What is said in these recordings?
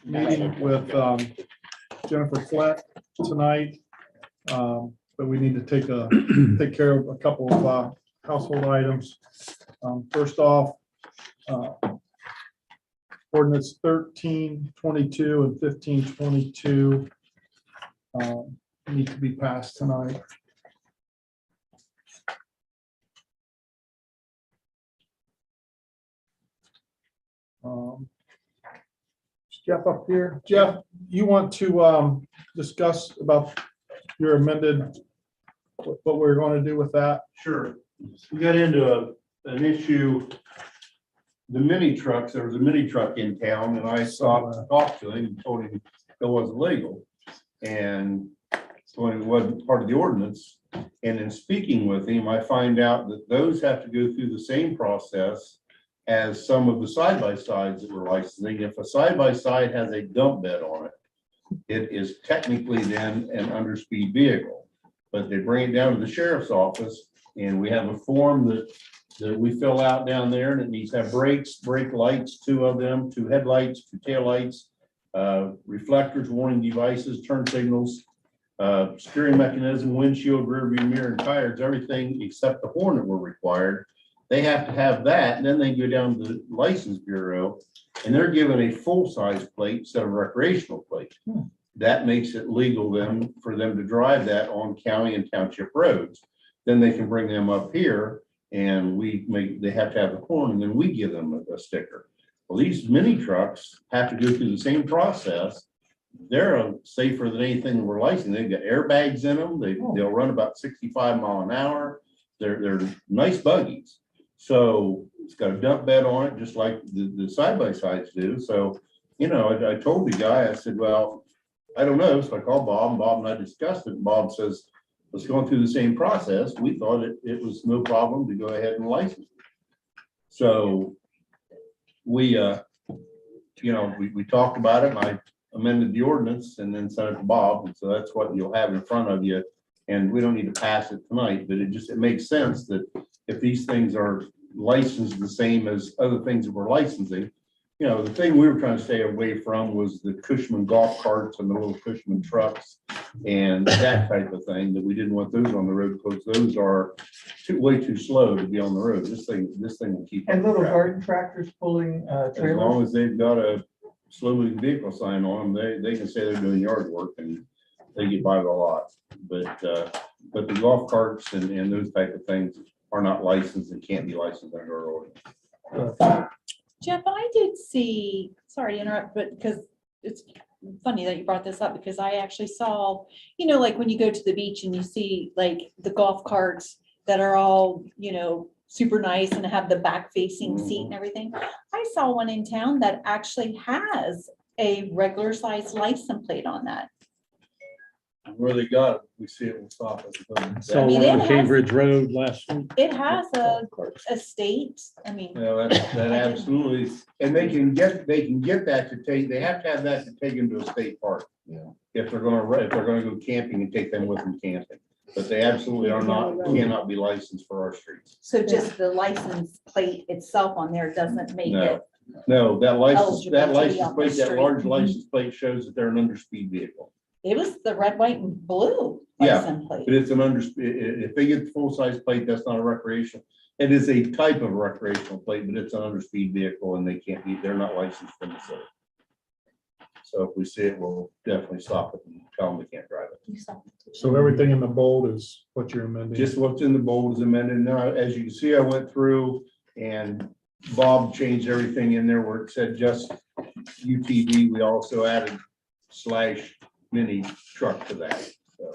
meeting with Jennifer Flint tonight, but we need to take care of a couple of household items. First off, ordinance 1322 and 1522 need to be passed tonight. Is Jeff up here? Jeff, you want to discuss about your amended, what we're going to do with that? Sure. We got into an issue, the mini trucks. There was a mini truck in town and I talked to him and told him it wasn't legal. And so it wasn't part of the ordinance. And in speaking with him, I find out that those have to go through the same process as some of the side-by-sides that we're licensing. If a side-by-side has a dump bed on it, it is technically then an underspeed vehicle. But they bring it down to the sheriff's office and we have a form that we fill out down there, and it needs to have brakes, brake lights, 2 of them, 2 headlights, 2 taillights, reflectors, warning devices, turn signals, steering mechanism, windshield, rear view mirror, and tires, everything except the horn that were required. They have to have that, and then they go down to the license bureau and they're given a full-size plate instead of a recreational plate. That makes it legal then for them to drive that on county and township roads. Then they can bring them up here and they have to have the horn, and then we give them a sticker. Well, these mini trucks have to go through the same process. They're safer than anything that we're licensing. They've got airbags in them. They'll run about 65 miles an hour. They're nice buggies. So it's got a dump bed on it, just like the side-by-sides do. So, you know, I told the guy, I said, well, I don't know. So I called Bob, and Bob and I discussed it. And Bob says, it's going through the same process. We thought it was no problem to go ahead and license it. So we talked about it, and I amended the ordinance and then sent it to Bob. And so that's what you'll have in front of you. And we don't need to pass it tonight, but it makes sense that if these things are licensed the same as other things that we're licensing, you know, the thing we were trying to stay away from was the Cushman golf carts and the little Cushman trucks and that type of thing, that we didn't want those on the road because those are way too slow to be on the road. This thing will keep. And little garden tractors pulling as trailers. long as they've got a slow moving vehicle sign on them, they can say they're doing yard work and they get by with a lot. But the golf carts and those type of things are not licensed and can't be licensed under our ordinance. Jeff, I did see, sorry to interrupt, but because it's funny that you brought this up, because I actually saw, you know, like when you go to the beach and you see like the golf carts that are all, you know, super nice and have the back facing seat and everything. I saw one in town that actually has a regular size license plate on that. Where they got it, we see it will stop us. Saw I mean, one on it has- Cambridge Road last week. It has a state, I mean. Yeah, that absolutely, and they can get that to take, they have to have that to take into a state park. Yeah. If they're gonna go camping and take them with them camping, but they absolutely cannot be licensed for our streets. So just the license plate itself on there doesn't make No. it. No, that license Eligible to be plate, on the that street. large license plate shows that they're an underspeed vehicle. It was the red, white, and blue Yeah, license plate. But it's an if they get the full-size plate, that's not a recreational. It is a type of recreational plate, but it's an underspeed vehicle and they're not licensed in the city. So if we see it, we'll definitely stop it and tell them they can't drive it. You saw it. So everything in the bold is what you're amending. Just what's in the bold is amended. Now, as you can see, I went through and Bob changed everything in there where it said just UTV. We also added / mini truck to that. So,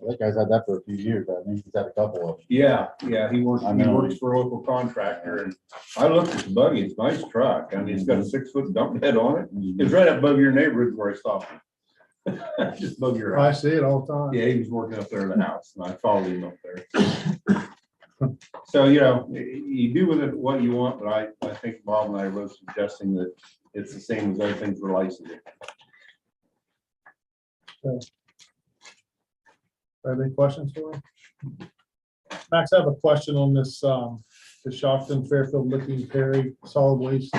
That guy's had that for a few years. I think he's had a couple of them. yeah, he works for a local contractor, and I looked at the buggy. It's a nice truck. I mean, it's got a 6-foot dump bed on it. It's right up above your neighborhood where I stopped him. Just above your I house. see it all the time. Yeah, he was working up there in the house, and I followed him up there. So, you know, you do with it what you want, but I think Bob and I were both suggesting that it's the same as other things we're licensing. Have any questions for him? Max, I have a question on this, the Coshocton Fairfield Licking Perry solid waste.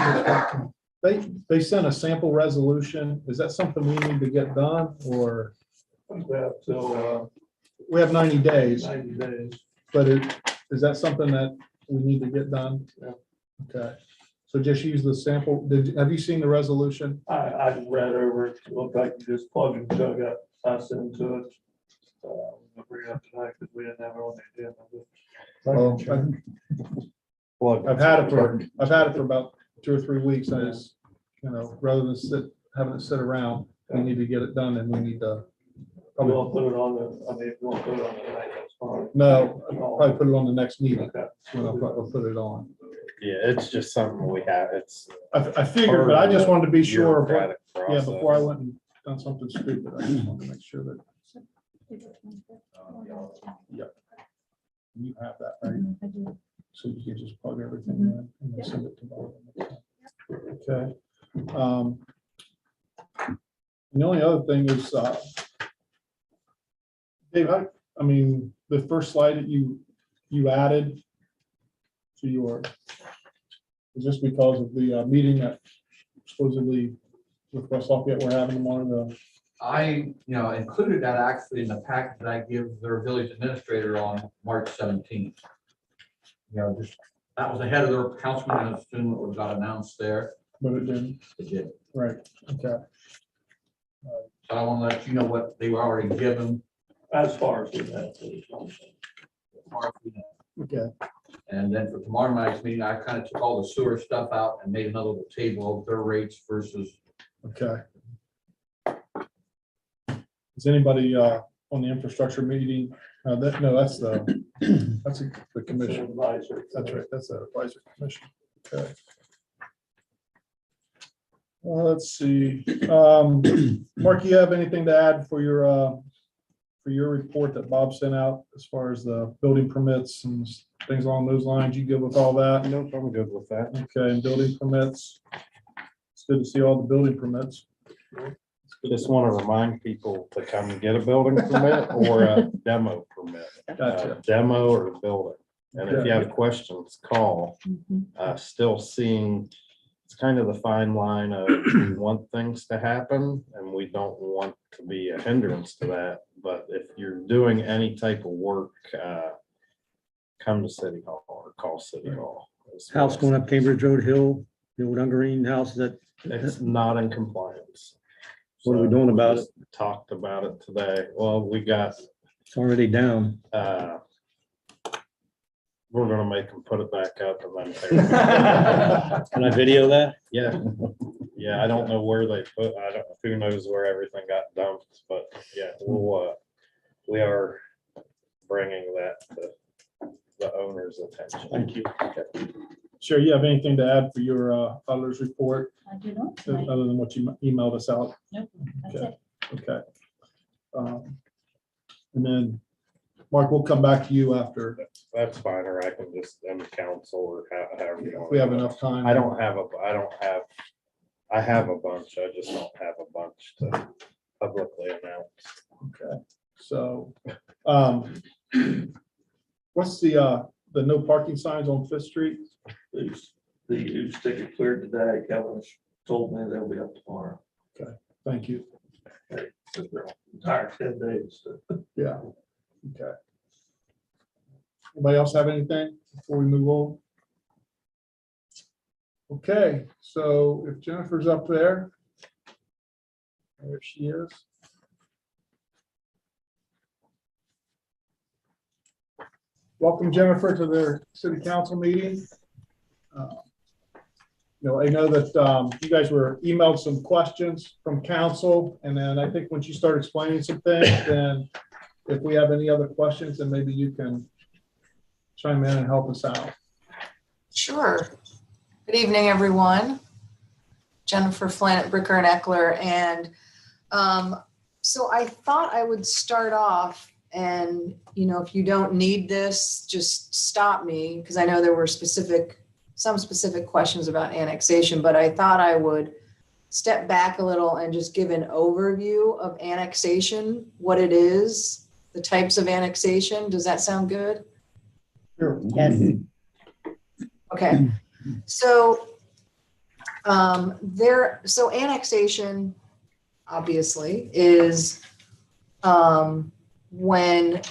they sent a sample resolution. Is that something we need to get done, or So, we have 90 days, 90 days. but is that something that we need to get done? Yeah. Okay, so just use the sample. Have you seen the resolution? I read over it. It looked like you just plug and chug us into it. We'll bring it up tonight because we didn't have it on the agenda. Well, I've had it for about 2 or 3 weeks. I just, rather than having it sit around, we need to get it done, and we need to. We won't put it on if you won't put it on tonight, that's fine. No, I'll probably put it on the next meeting. Okay. When I'll put it on. Yeah, it's just something we have, it's. I figured, but I just wanted to be sure of what, bureaucratic yeah, process. before I went and done something stupid. I just wanted to make sure that you have that, right? So you can just plug everything in and then send it to Bob. Okay. The only other thing is, Dave, I mean, the first slide that you added to your, is this because of the meeting that supposedly with West Lafayette we're having tomorrow? I, included that actually in the packet that I give their village administrator on March 17th. Just, that was ahead of their councilman, and assume it was got announced there. But it didn't, It did. right, okay. So I want to let you know what they were already given. As far as we have. Okay, And then for tomorrow night's meeting, I kind of took all the sewer stuff out and made another little table of their rates versus. okay. Is anybody on the infrastructure meeting? No, that's the commission. Advisory. That's right, that's the advisory commission. Okay. Let's see. Mark, you have anything to add for your report that Bob sent out as far as the building permits and things along those lines? You good with all that? Nope, I'm good with that. Okay, and building permits. It's good to see all the building permits. Just want to remind people to come and get a building permit or a demo permit. Gotcha. Demo or building. And if you have questions, call. Still seeing, it's kind of the fine line of we want things to happen and we don't want to be a hindrance to that. But if you're doing any type of work, come to City Hall or call City Hall. House going up Cambridge Road Hill, the old Ungreen house, that, It's not in compliance. What are we doing about it? Talked about it today. Well, we got, it's already down. we're gonna make them put it back up and then. tear it down. Can I video that? Yeah, yeah, I don't know where they put, who knows where everything got dumped, but yeah, we are bringing that to the owner's attention. Thank you. Sure, you have anything to add for your auditor's report I do not. other than what you emailed us out? Nope, that's Okay. it. Okay. And then, Mark, we'll come back to you after, That's fine, or I can just end council or however you want. if we have enough time. I have a bunch, I just don't have a bunch to publicly announce. Okay, so, what's the no parking signs on Fifth Street? The huge ticket cleared today. Kevin told me they'll be up tomorrow. Thank you. So they're entire 10 days. Yeah, okay. Anybody else have anything before we move on? Okay, so if Jennifer's up there she is. Welcome, Jennifer, to their city council meeting. I know that you guys were emailed some questions from council, and then I think once you start explaining some things, then if we have any other questions, then maybe you can chime in and help us out. Sure. Good evening, everyone. Jennifer Flynn at Bricker and Eckler. And so I thought I would start off and, if you don't need this, just stop me, because I know there were some specific questions about annexation, but I thought I would step back a little and just give an overview of annexation, what it is, the types of annexation. Does that sound good? Sure. Yes. Okay, so So annexation, obviously, is when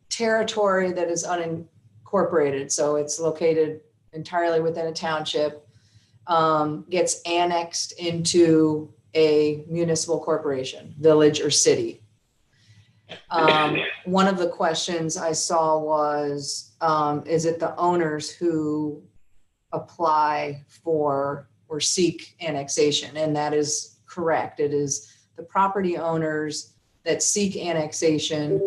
territory that is unincorporated, so it's located entirely within a township, gets annexed into a municipal corporation, village or city. One of the questions I saw was, is it the owners who apply for or seek annexation? And that is correct. It is the property owners that seek annexation,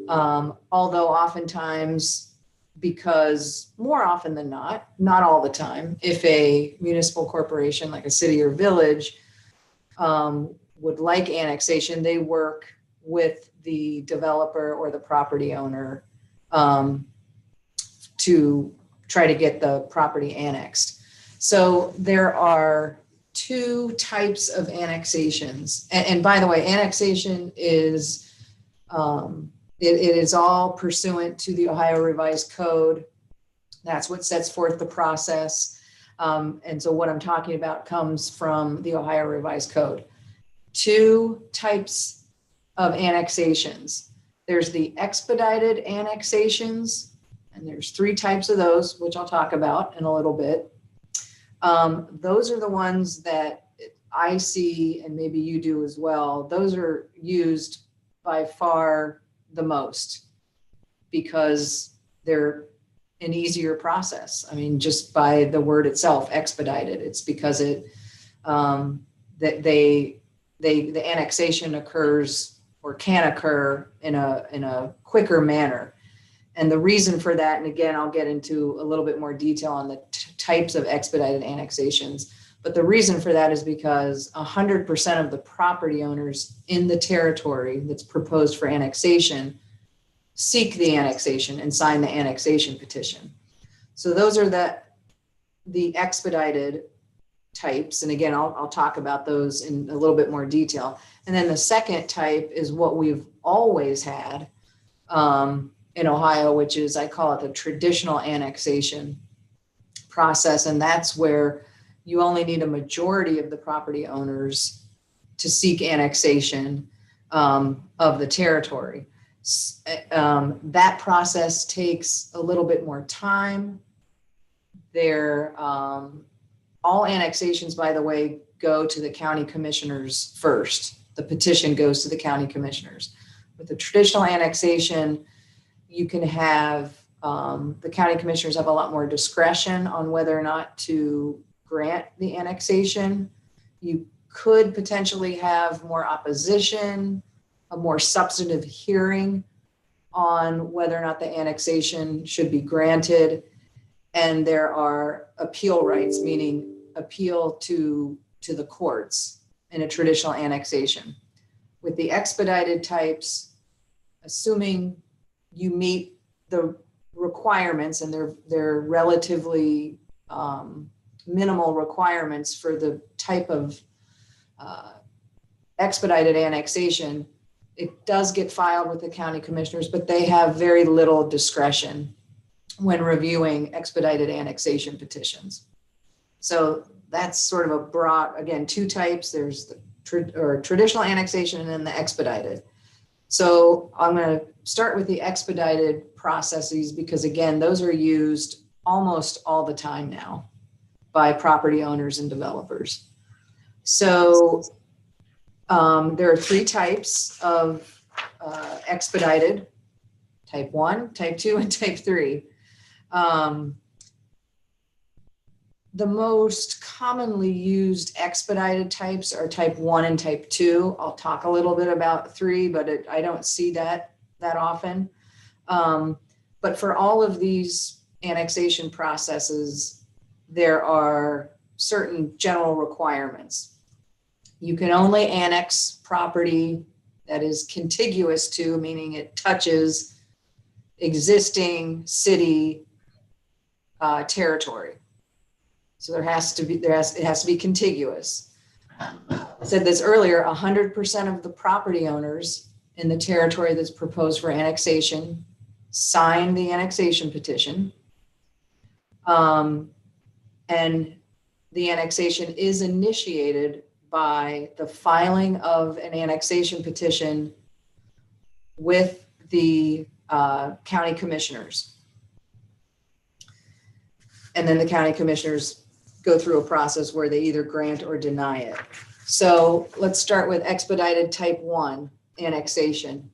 although oftentimes, because more often than not all the time, if a municipal corporation like a city or village would like annexation, they work with the developer or the property owner to try to get the property annexed. So there are two types of annexations. And by the way, annexation is, it is all pursuant to the Ohio Revised Code. That's what sets forth the process. And so what I'm talking about comes from the Ohio Revised Code. Two types of annexations. There's the expedited annexations, and there's three types of those, which I'll talk about in a little bit. Those are the ones that I see, and maybe you do as well. Those are used by far the most because they're an easier process. I mean, just by the word itself, expedited. It's because it that the annexation occurs or can occur in a quicker manner. And the reason for that, and again, I'll get into a little bit more detail on the types of expedited annexations, but the reason for that is because 100% of the property owners in the territory that's proposed for annexation seek the annexation and sign the annexation petition. So those are the expedited types. And again, I'll talk about those in a little bit more detail. And then the second type is what we've always had in Ohio, which is, I call it the traditional annexation process. And that's where you only need a majority of the property owners to seek annexation of the territory. That process takes a little bit more time. All annexations, by the way, go to the county commissioners first. The petition goes to the county commissioners. With the traditional annexation, you can have, the county commissioners have a lot more discretion on whether or not to grant the annexation. You could potentially have more opposition, a more substantive hearing on whether or not the annexation should be granted. And there are appeal rights, meaning appeal to the courts in a traditional annexation. With the expedited types, assuming you meet the requirements, and they're relatively minimal requirements for the type of expedited annexation, it does get filed with the county commissioners, but they have very little discretion when reviewing expedited annexation petitions. So that's sort of a broad, again, two types. There's the traditional annexation and then the expedited. So I'm going to start with the expedited processes because, again, those are used almost all the time now by property owners and developers. So there are three types of expedited: type 1, type 2, and type 3. The most commonly used expedited types are type 1 and type 2. I'll talk a little bit about 3, but I don't see that often. But for all of these annexation processes, there are certain general requirements. You can only annex property that is contiguous to, meaning it touches existing city territory. So it has to be contiguous. I said this earlier, 100% of the property owners in the territory that's proposed for annexation sign the annexation petition. And the annexation is initiated by the filing of an annexation petition with the county commissioners. And then the county commissioners go through a process where they either grant or deny it. So let's start with expedited type 1 annexation.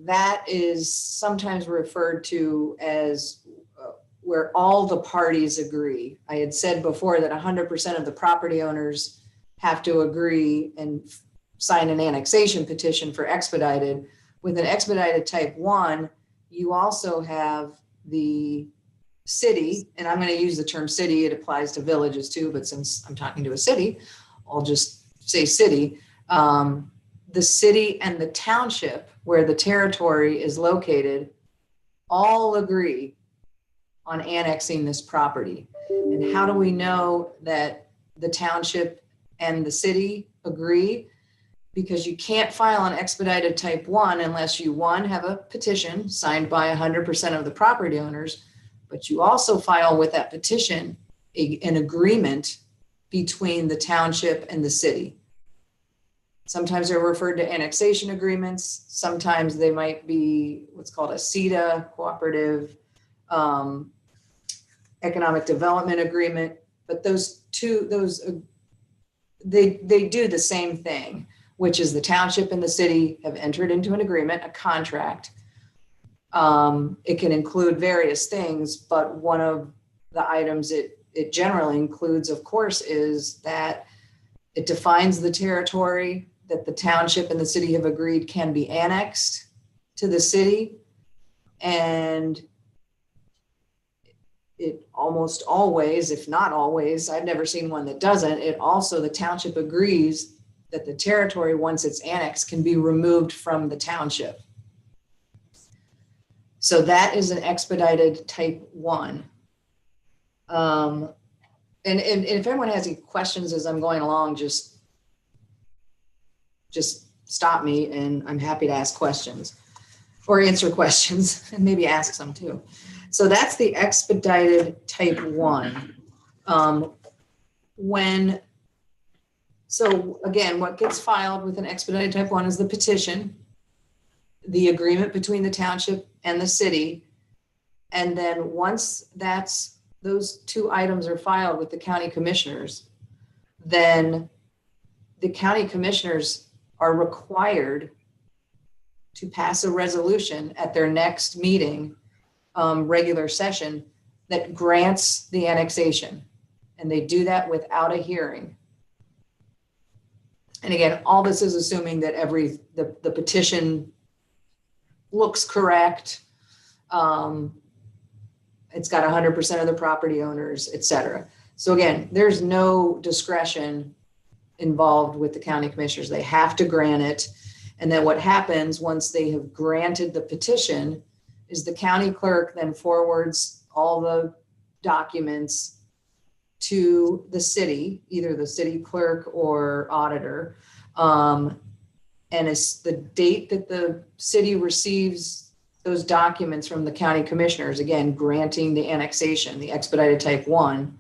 That is sometimes referred to as where all the parties agree. I had said before that 100% of the property owners have to agree and sign an annexation petition for expedited. With an expedited type 1, you also have the city, and I'm going to use the term city, it applies to villages too, but since I'm talking to a city, I'll just say city. The city and the township where the territory is located all agree on annexing this property. And how do we know that the township and the city agree? Because you can't file an expedited type 1 unless you, one, have a petition signed by 100% of the property owners, but you also file with that petition an agreement between the township and the city. Sometimes they're referred to annexation agreements. Sometimes they might be what's called a CETA, cooperative economic development agreement. But those two, they do the same thing, which is the township and the city have entered into an agreement, a contract. It can include various things, but one of the items it generally includes, of course, is that it defines the territory that the township and the city have agreed can be annexed to the city. And it almost always, if not always, I've never seen one that doesn't, it also, the township agrees that the territory, once it's annexed, can be removed from the township. So that is an expedited type 1. And if anyone has any questions as I'm going along, just stop me and I'm happy to ask questions or answer questions and maybe ask some too. So that's the expedited type 1. So again, what gets filed with an expedited type 1 is the petition, the agreement between the township and the city. And then once those two items are filed with the county commissioners, then the county commissioners are required to pass a resolution at their next meeting, regular session, that grants the annexation. And they do that without a hearing. And again, all this is assuming that the petition looks correct. It's got 100% of the property owners, et cetera. So again, there's no discretion involved with the county commissioners. They have to grant it. And then what happens once they have granted the petition is the county clerk then forwards all the documents to the city, either the city clerk or auditor. And it's the date that the city receives those documents from the county commissioners, again, granting the annexation, the expedited type 1,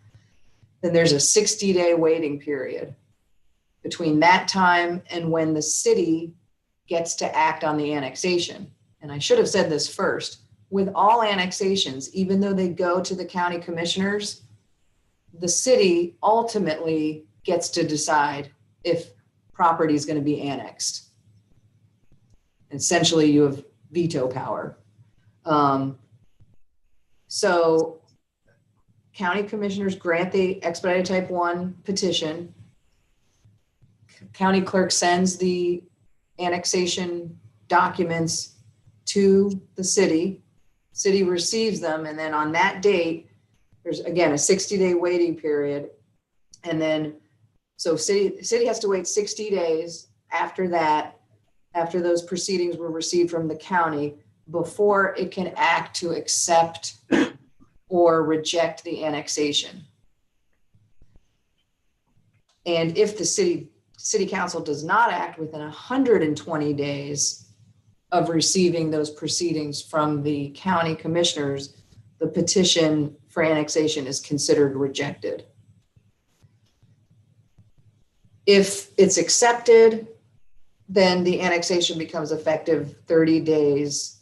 then there's a 60-day waiting period between that time and when the city gets to act on the annexation. And I should have said this first, with all annexations, even though they go to the county commissioners, the city ultimately gets to decide if property is going to be annexed. Essentially, you have veto power. So county commissioners grant the expedited type 1 petition. County clerk sends the annexation documents to the city. City receives them, and then on that date, there's again a 60-day waiting period. And then, so city has to wait 60 days after that, after those proceedings were received from the county, before it can act to accept or reject the annexation. And if the city council does not act within 120 days of receiving those proceedings from the county commissioners, the petition for annexation is considered rejected. If it's accepted, then the annexation becomes effective 30 days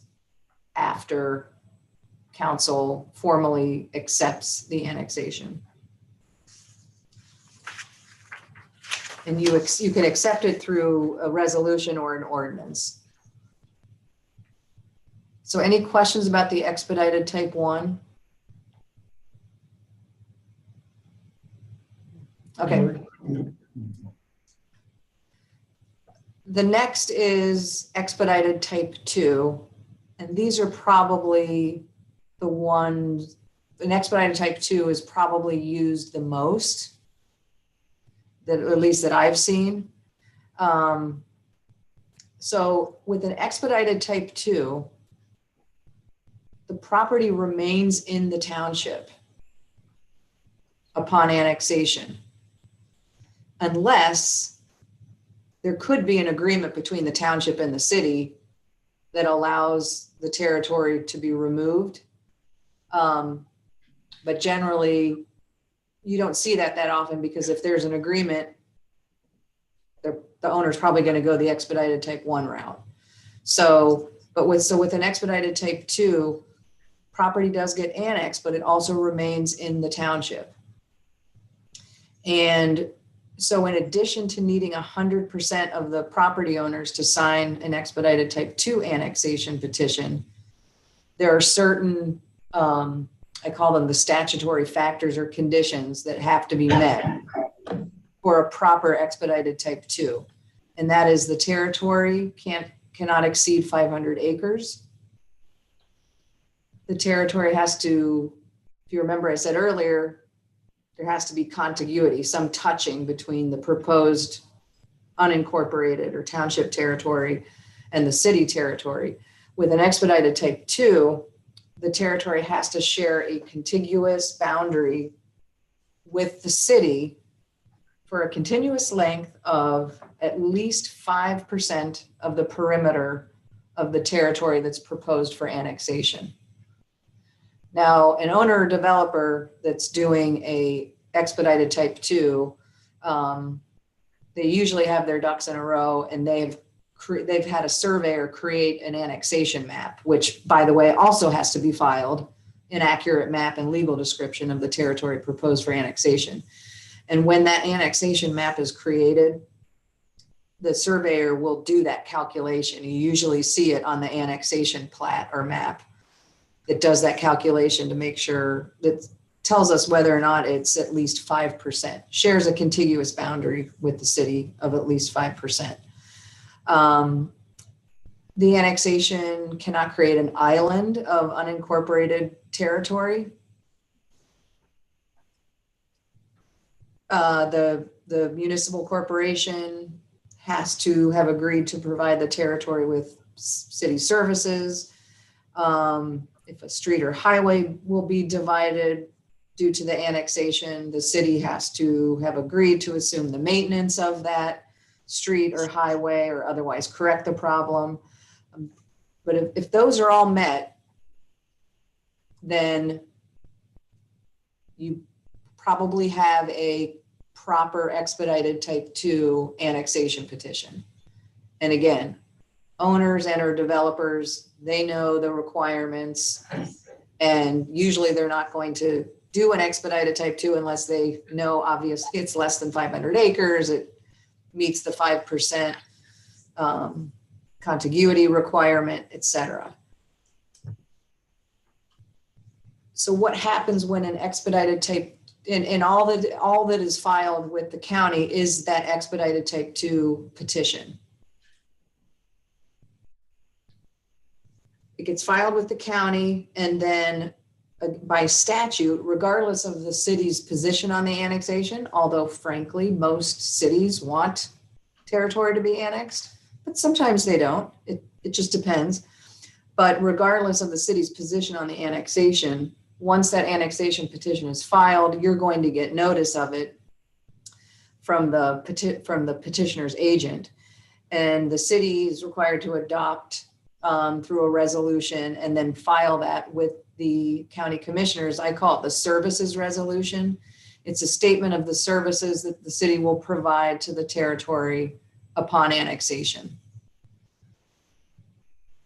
after council formally accepts the annexation. And you can accept it through a resolution or an ordinance. So any questions about the expedited type 1? Okay. The next is expedited type 2. And these are probably the ones, an expedited type 2 is probably used the most, that at least that I've seen. So with an expedited type 2, the property remains in the township upon annexation, unless there could be an agreement between the township and the city that allows the territory to be removed. But generally, you don't see that often, because if there's an agreement, the owner's probably going to go the expedited type 1 route. So with an expedited type 2, property does get annexed, but it also remains in the township. And so in addition to needing 100% of the property owners to sign an expedited type 2 annexation petition, there are certain, I call them the statutory factors or conditions that have to be met for a proper expedited type 2. And that is the territory cannot exceed 500 acres. The territory has to, if you remember I said earlier, there has to be contiguity, some touching between the proposed unincorporated or township territory and the city territory. With an expedited type 2, the territory has to share a contiguous boundary with the city for a continuous length of at least 5% of the perimeter of the territory that's proposed for annexation. Now, an owner or developer that's doing a expedited type 2, they usually have their ducks in a row, and they've had a surveyor create an annexation map, which, by the way, also has to be filed, an accurate map and legal description of the territory proposed for annexation. And when that annexation map is created, the surveyor will do that calculation. You usually see it on the annexation plat or map. It does that calculation to make sure that tells us whether or not it's at least 5%, shares a contiguous boundary with the city of at least 5%. The annexation cannot create an island of unincorporated territory. The municipal corporation has to have agreed to provide the territory with city services. If a street or highway will be divided due to the annexation, the city has to have agreed to assume the maintenance of that street or highway or otherwise correct the problem. But if those are all met, then you probably have a proper expedited type 2 annexation petition. And again, owners and or developers, they know the requirements, and usually they're not going to do an expedited type 2 unless they know obviously it's less than 500 acres, it meets the 5% contiguity requirement, etc. So what happens when an expedited type, and all that is filed with the county is that expedited type 2 petition. It gets filed with the county, and then by statute, regardless of the city's position on the annexation, although frankly, most cities want territory to be annexed, but sometimes they don't. It just depends. But regardless of the city's position on the annexation, once that annexation petition is filed, you're going to get notice of it from the petitioner's agent. And the city is required to adopt through a resolution and then file that with the county commissioners. I call it the services resolution. It's a statement of the services that the city will provide to the territory upon annexation.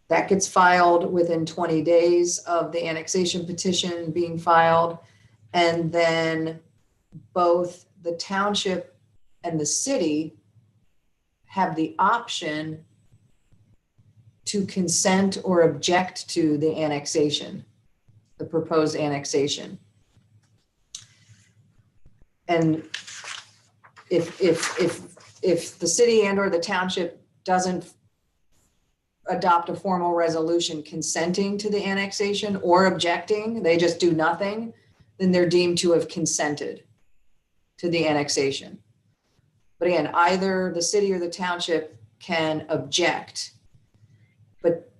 That gets filed within 20 days of the annexation petition being filed. And then both the township and the city have the option to consent or object to the annexation, the proposed annexation. And if the city and or the township doesn't adopt a formal resolution consenting to the annexation or objecting, they just do nothing, then they're deemed to have consented to the annexation. But again, either the city or the township can object, but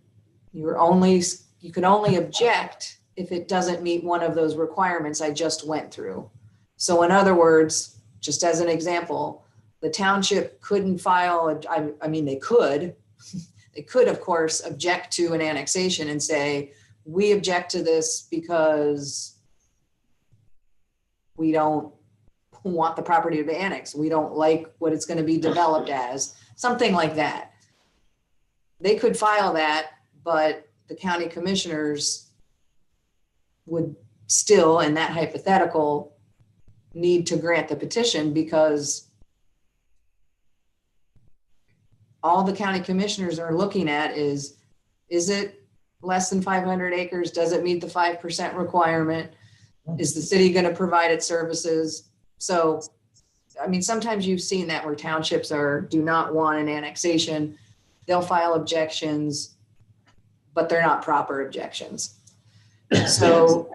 you can only object if it doesn't meet one of those requirements I just went through. So in other words, just as an example, the township couldn't file, I mean, they could, of course, object to an annexation and say, we object to this because we don't want the property to be annexed. We don't like what it's going to be developed as, something like that. They could file that, but the county commissioners would still, in that hypothetical, need to grant the petition, because all the county commissioners are looking at is it less than 500 acres? Does it meet the 5% requirement? Is the city going to provide its services? So, I mean, sometimes you've seen that where townships do not want an annexation. They'll file objections, but they're not proper objections. So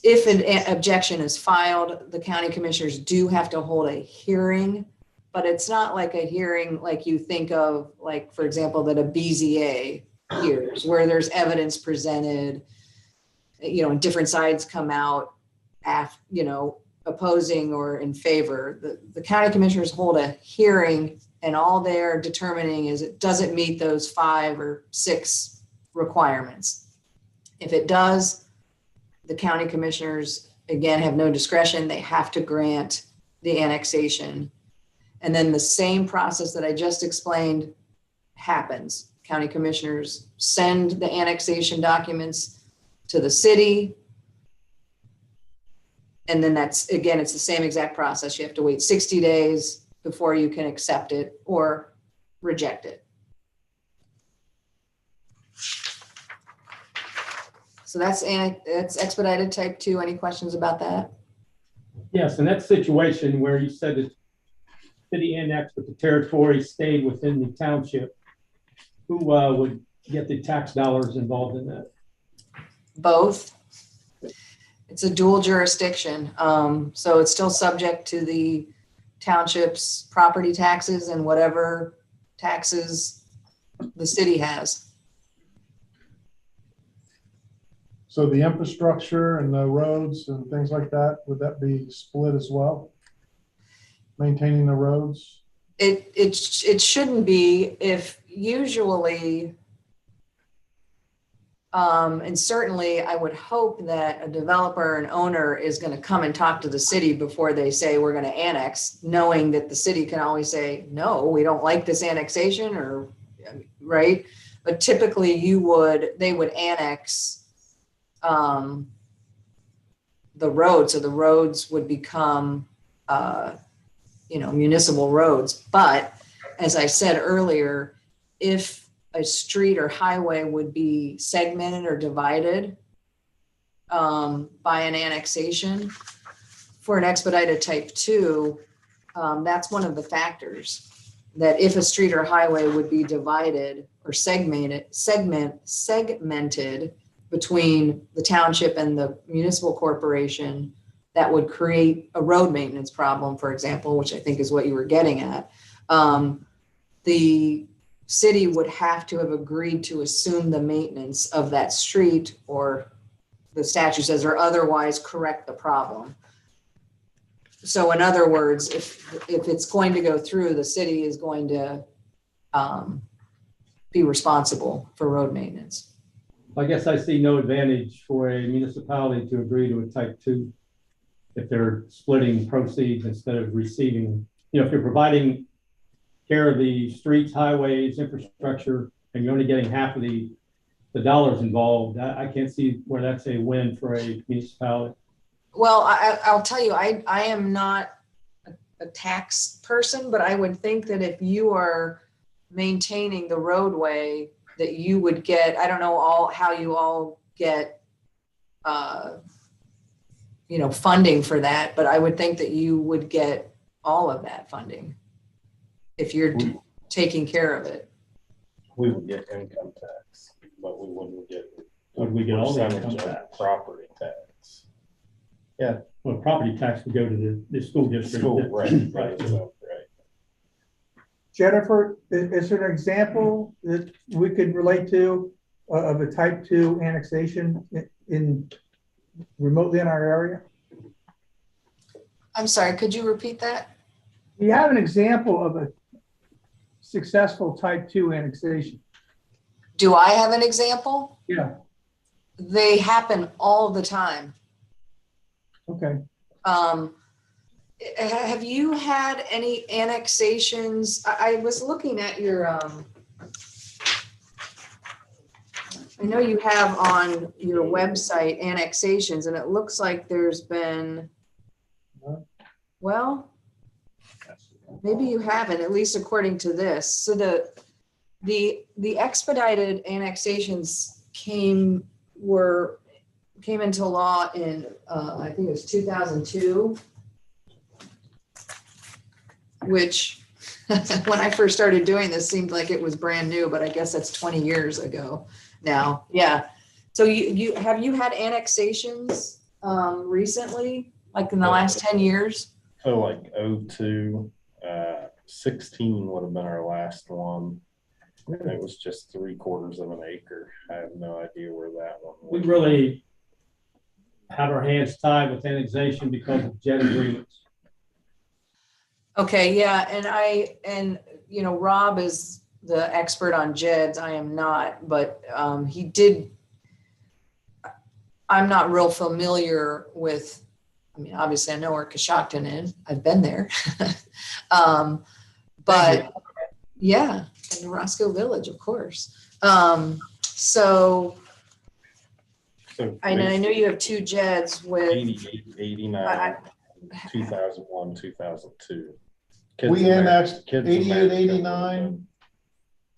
if an objection is filed, the county commissioners do have to hold a hearing, but it's not like a hearing like you think of, like, for example, that a BZA hears, where there's evidence presented, and different sides come out, opposing or in favor. The county commissioners hold a hearing, and all they're determining is it doesn't meet those 5 or 6 requirements. If it does, the county commissioners, again, have no discretion. They have to grant the annexation. And then the same process that I just explained happens. County commissioners send the annexation documents to the city. And then it's the same exact process. You have to wait 60 days before you can accept it or reject it. So that's expedited type 2. Any questions about that? Yes, in that situation where you said that city annexed, but the territory stayed within the township, who would get the tax dollars involved in that? Both. It's a dual jurisdiction. So it's still subject to the township's property taxes and whatever taxes the city has. So the infrastructure and the roads and things like that, would that be split as well? Maintaining the roads? It shouldn't be, if usually, and certainly I would hope that a developer and owner is going to come and talk to the city before they say we're going to annex, knowing that the city can always say, no, we don't like this annexation, or right. But typically they would annex the road. So the roads would become, municipal roads. But as I said earlier, if a street or highway would be segmented or divided by an annexation for an expedited type 2, that's one of the factors, that if a street or highway would be divided or segmented between the township and the municipal corporation, that would create a road maintenance problem, for example, which I think is what you were getting at. The city would have to have agreed to assume the maintenance of that street, or the statute says, or otherwise correct the problem. So in other words, if it's going to go through, the city is going to be responsible for road maintenance. I guess I see no advantage for a municipality to agree to a type 2. if they're splitting proceeds instead of receiving, if you're providing care of the streets, highways, infrastructure, and you're only getting half of the dollars involved, I can't see where that's a win for a municipality. Well, I'll tell you, I am not a tax person, but I would think that if you are maintaining the roadway, that you would get, I don't know how you all get, funding for that, but I would think that you would get all of that funding if you're taking care of it. We would get income tax, but we wouldn't get. Would we get all the percentage income of tax? Property tax. Yeah. Well, property tax would go to the school district. School, right, Right. right. Jennifer, is there an example that we could relate to of a type 2 annexation in remotely in our area? I'm sorry, could you repeat that? Do you have an example of a successful type 2 annexation? Do I have an example? Yeah. They happen all the time. Okay. Have you had any annexations? I was looking at your, I know you have on your website annexations, and it looks like there's been, well, maybe you haven't, at least according to this. So the expedited annexations came into law in, I think it was 2002. Which when I first started doing this seemed like it was brand new, but I guess that's 20 years ago now. Yeah. So you have you had annexations recently, like in the last 10 years? So like 02, 16 would have been our last one. And it was just 3/4 of an acre. I have no idea where that one We was. really have our hands tied with annexation because of jet agreements. Okay, yeah, and Rob is the expert on JEDs. I am not, but he did. I'm not real familiar with. I mean, obviously, I know where Coshocton is. I've been there, but yeah, and Roscoe Village, of course. So I know you have 2 JEDs with 88, 89, 2001, 2002. We annexed Kids 88, America 89,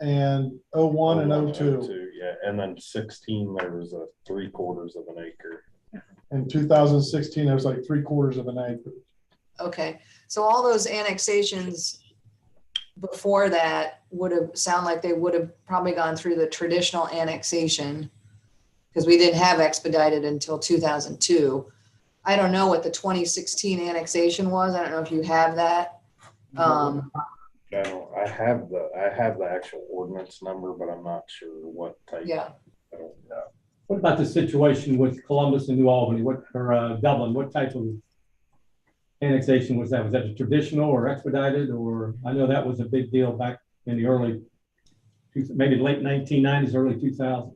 and 01 and 02. Yeah, and then 16, there was a 3/4 of an acre. In 2016, there was like 3/4 of an acre. Okay, so all those annexations before that sound like they would have probably gone through the traditional annexation, because we didn't have expedited until 2002. I don't know what the 2016 annexation was. I don't know if you have that. No, I have the actual ordinance number, but I'm not sure what type. Yeah. I don't know. What about the situation with Columbus and New Albany? Or Dublin? What type of annexation was that? Was that a traditional or expedited? Or I know that was a big deal back in the early, maybe late 1990s, early 2000s.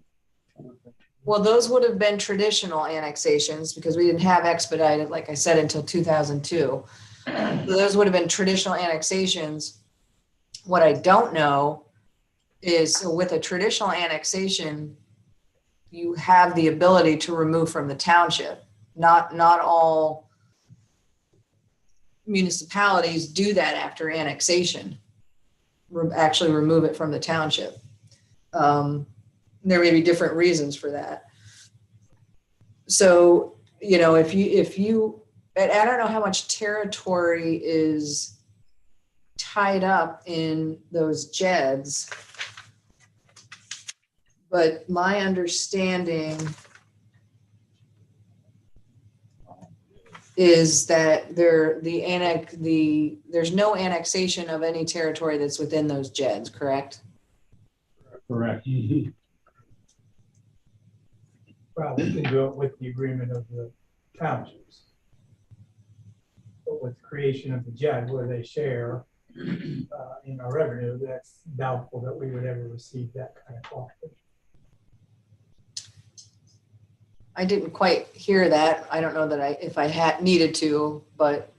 Well, those would have been traditional annexations because we didn't have expedited, like I said, until 2002. So those would have been traditional annexations. What I don't know is with a traditional annexation, you have the ability to remove from the township. Not all municipalities do that after annexation, actually remove it from the township. There may be different reasons for that. So, if you, I don't know how much territory is tied up in those JEDs, but my understanding is that there's no annexation of any territory that's within those JEDs, correct? Correct. Well, we can do it with the agreement of the townships. But with creation of the JED where they share in our revenue, that's doubtful that we would ever receive that kind of offer. I didn't quite hear that. I don't know that if I had needed to, but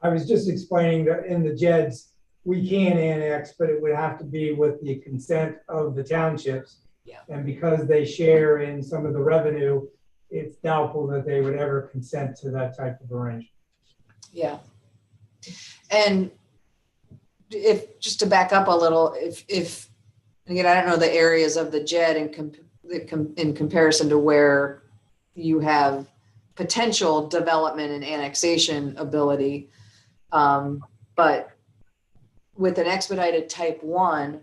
I was just explaining that in the JEDs, we can annex, but it would have to be with the consent of the townships. Yeah. And because they share in some of the revenue, it's doubtful that they would ever consent to that type of arrangement. yeah. And just to back up a little, if again, I don't know the areas of the JED in comparison to where you have potential development and annexation ability. But with an expedited type 1,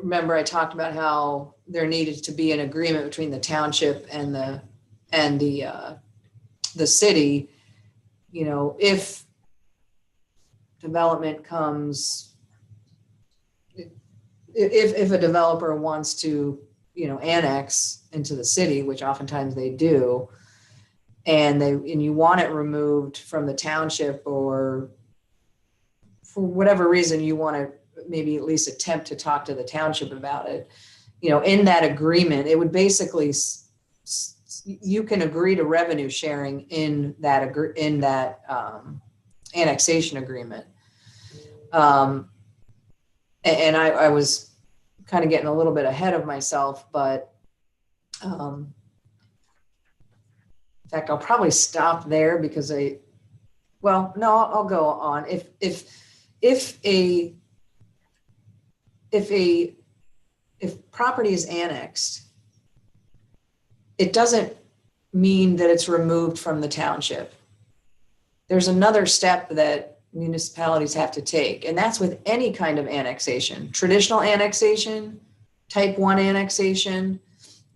remember I talked about how there needed to be an agreement between the township and the city. You know, if development comes, if a developer wants to, annex into the city, which oftentimes they do, and you want it removed from the township, or for whatever reason you want to maybe at least attempt to talk to the township about it, in that agreement, it would basically, you can agree to revenue sharing in that annexation agreement. And I was kind of getting a little bit ahead of myself, but in fact, I'll probably stop there because I'll go on. If property is annexed, it doesn't mean that it's removed from the township. There's another step that municipalities have to take, and that's with any kind of annexation. Traditional annexation, type 1 annexation.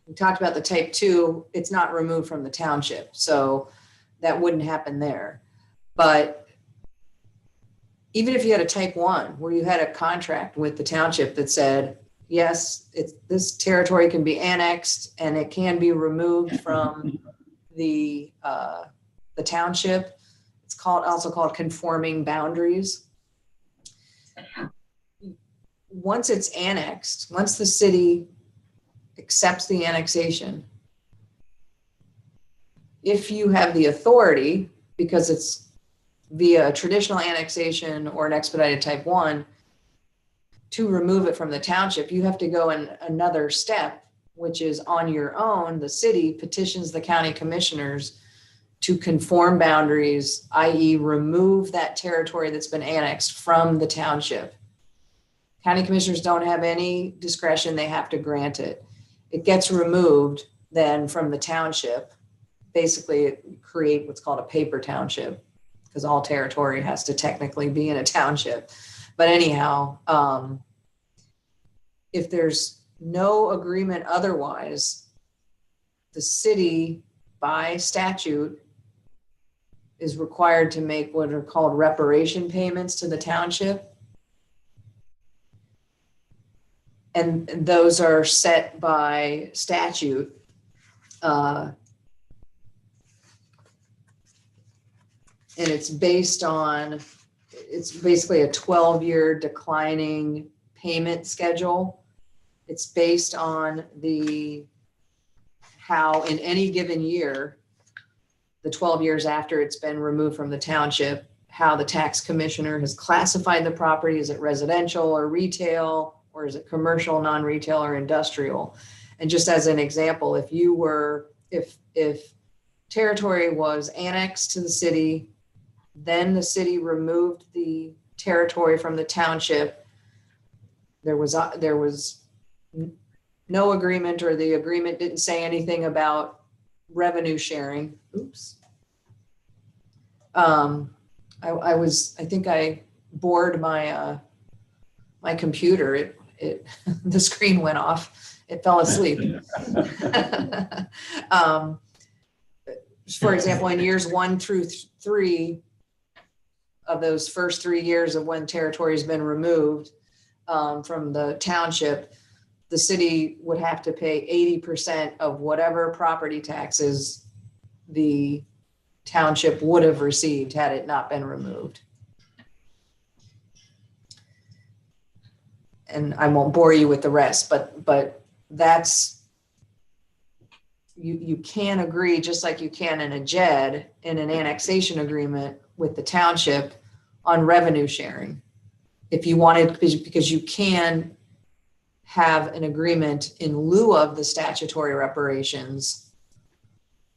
We talked about the type 2, it's not removed from the township, so that wouldn't happen there. But even if you had a type 1 where you had a contract with the township that said, yes, this territory can be annexed and it can be removed from the township. It's also called conforming boundaries. Once it's annexed, once the city accepts the annexation, if you have the authority, because it's via a traditional annexation or an expedited type 1, to remove it from the township, you have to go in another step, which is on your own, the city petitions the county commissioners to conform boundaries, i.e. remove that territory that's been annexed from the township. County commissioners don't have any discretion, they have to grant it. It gets removed then from the township, basically create what's called a paper township, because all territory has to technically be in a township. But anyhow, if there's no agreement otherwise, the city by statute is required to make what are called reparation payments to the township. And those are set by statute. And it's basically a 12-year declining payment schedule. It's based on how in any given year, the 12 years after it's been removed from the township, how the tax commissioner has classified the property. Is it residential or retail, or is it commercial, non-retail, or industrial? And just as an example, if territory was annexed to the city, then the city removed the territory from the township, there was no agreement, or the agreement didn't say anything about revenue sharing. Oops. I think I bored my computer. The screen went off. It fell asleep. For example, in years 1 through 3 of those first 3 years of when territory has been removed from the township, the city would have to pay 80% of whatever property taxes the township would have received had it not been removed. And I won't bore you with the rest, but that's you can agree, just like you can in a JED, in an annexation agreement with the township on revenue sharing. If you wanted, because you can have an agreement in lieu of the statutory reparations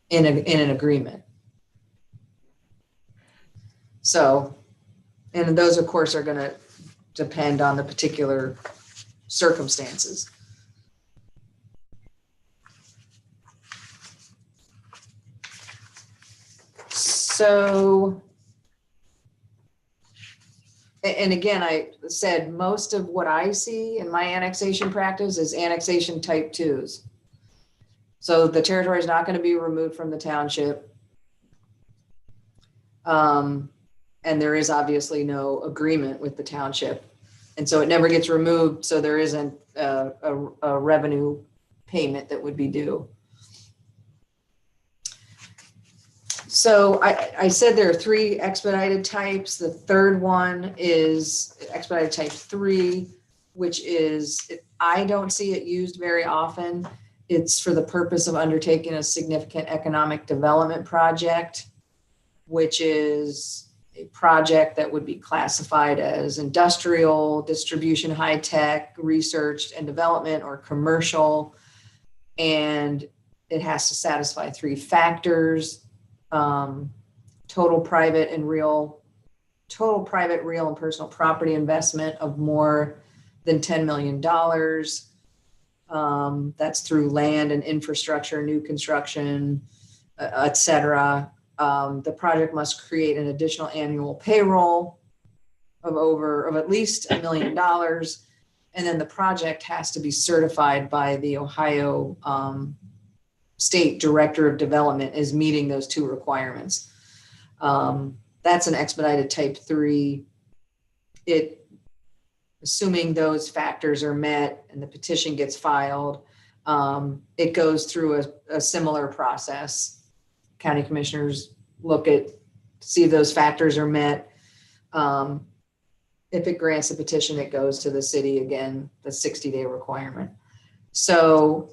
in an agreement. So, and those of course are going to depend on the particular circumstances. So, and again, I said most of what I see in my annexation practice is annexation type twos. So the territory is not going to be removed from the township. And there is obviously no agreement with the township. And so it never gets removed. So there isn't a revenue payment that would be due. So I said there are 3 expedited types. The third one is expedited type 3, which is, I don't see it used very often. It's for the purpose of undertaking a significant economic development project, which is a project that would be classified as industrial, distribution, high tech, research and development, or commercial. And it has to satisfy 3 factors. Total private, real and personal property investment of more than $10 million. That's through land and infrastructure, new construction, et cetera. The project must create an additional annual payroll of at least $1 million. And then the project has to be certified by the Ohio State Director of Development as meeting those 2 requirements. That's an expedited type 3. Assuming those factors are met and the petition gets filed, it goes through a similar process. County commissioners look at, see if those factors are met. If it grants a petition, it goes to the city again, the 60-day requirement. So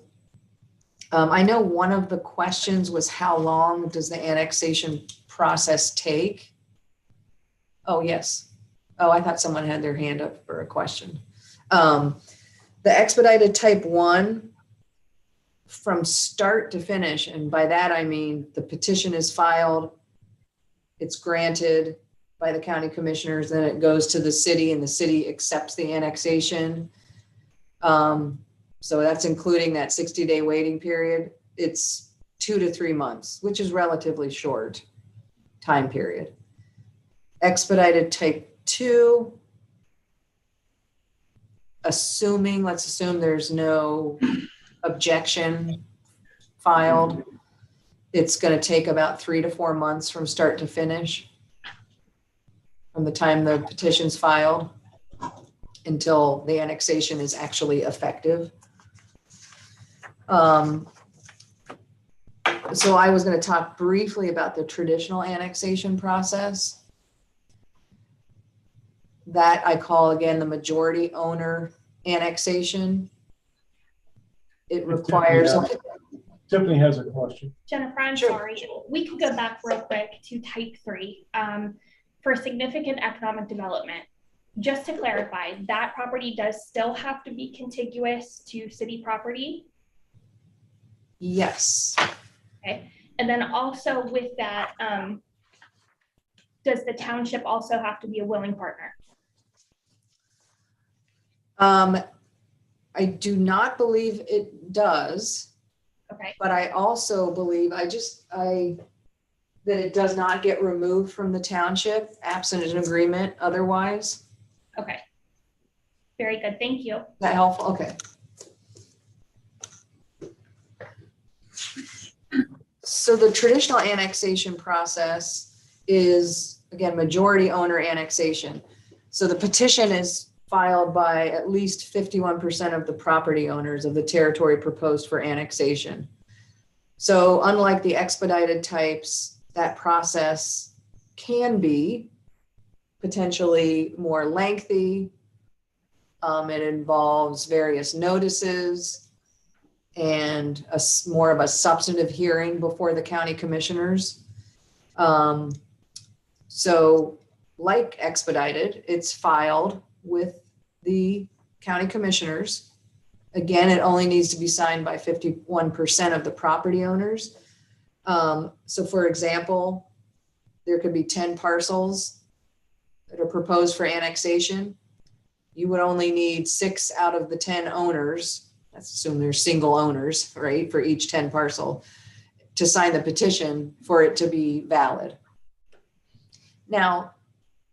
I know one of the questions was how long does the annexation process take? Oh, yes. Oh, I thought someone had their hand up for a question. The expedited type 1, from start to finish, and by that I mean the petition is filed, it's granted by the county commissioners, then it goes to the city and the city accepts the annexation. So that's including that 60-day waiting period. It's 2 to 3 months, which is relatively short time period. Expedited type 2, let's assume there's no objection filed. It's going to take about 3 to 4 months from start to finish, from the time the petition's filed until the annexation is actually effective. So I was going to talk briefly about the traditional annexation process. That I call, again, the majority owner annexation. It requires... Tiffany has a question. Jennifer, I'm sorry. We could go back real quick to type 3 for significant economic development. Just to clarify, that property does still have to be contiguous to city property? Yes. Okay. And then also with that, does the township also have to be a willing partner? I do not believe it does. Okay. But I also believe, that it does not get removed from the township absent an agreement otherwise. Okay. Very good. Thank you. Is that helpful? Okay. So the traditional annexation process is, again, majority owner annexation. So the petition is filed by at least 51% of the property owners of the territory proposed for annexation. So unlike the expedited types, that process can be potentially more lengthy. It involves various notices. and more of a substantive hearing before the county commissioners. So like Expedited, it's filed with the county commissioners. Again, it only needs to be signed by 51% of the property owners. So for example, there could be 10 parcels that are proposed for annexation. You would only need 6 out of the 10 owners, let's assume they're single owners, right, for each 10 parcel, to sign the petition for it to be valid. Now,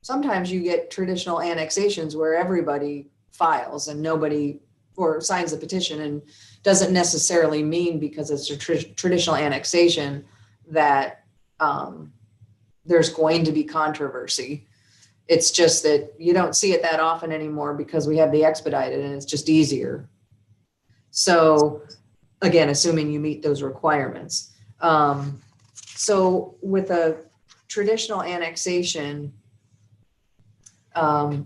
sometimes you get traditional annexations where everybody files and nobody, or signs the petition, and doesn't necessarily mean because it's a traditional annexation that there's going to be controversy. It's just that you don't see it that often anymore because we have the Expedited and it's just easier. So again, assuming you meet those requirements. So with a traditional annexation, the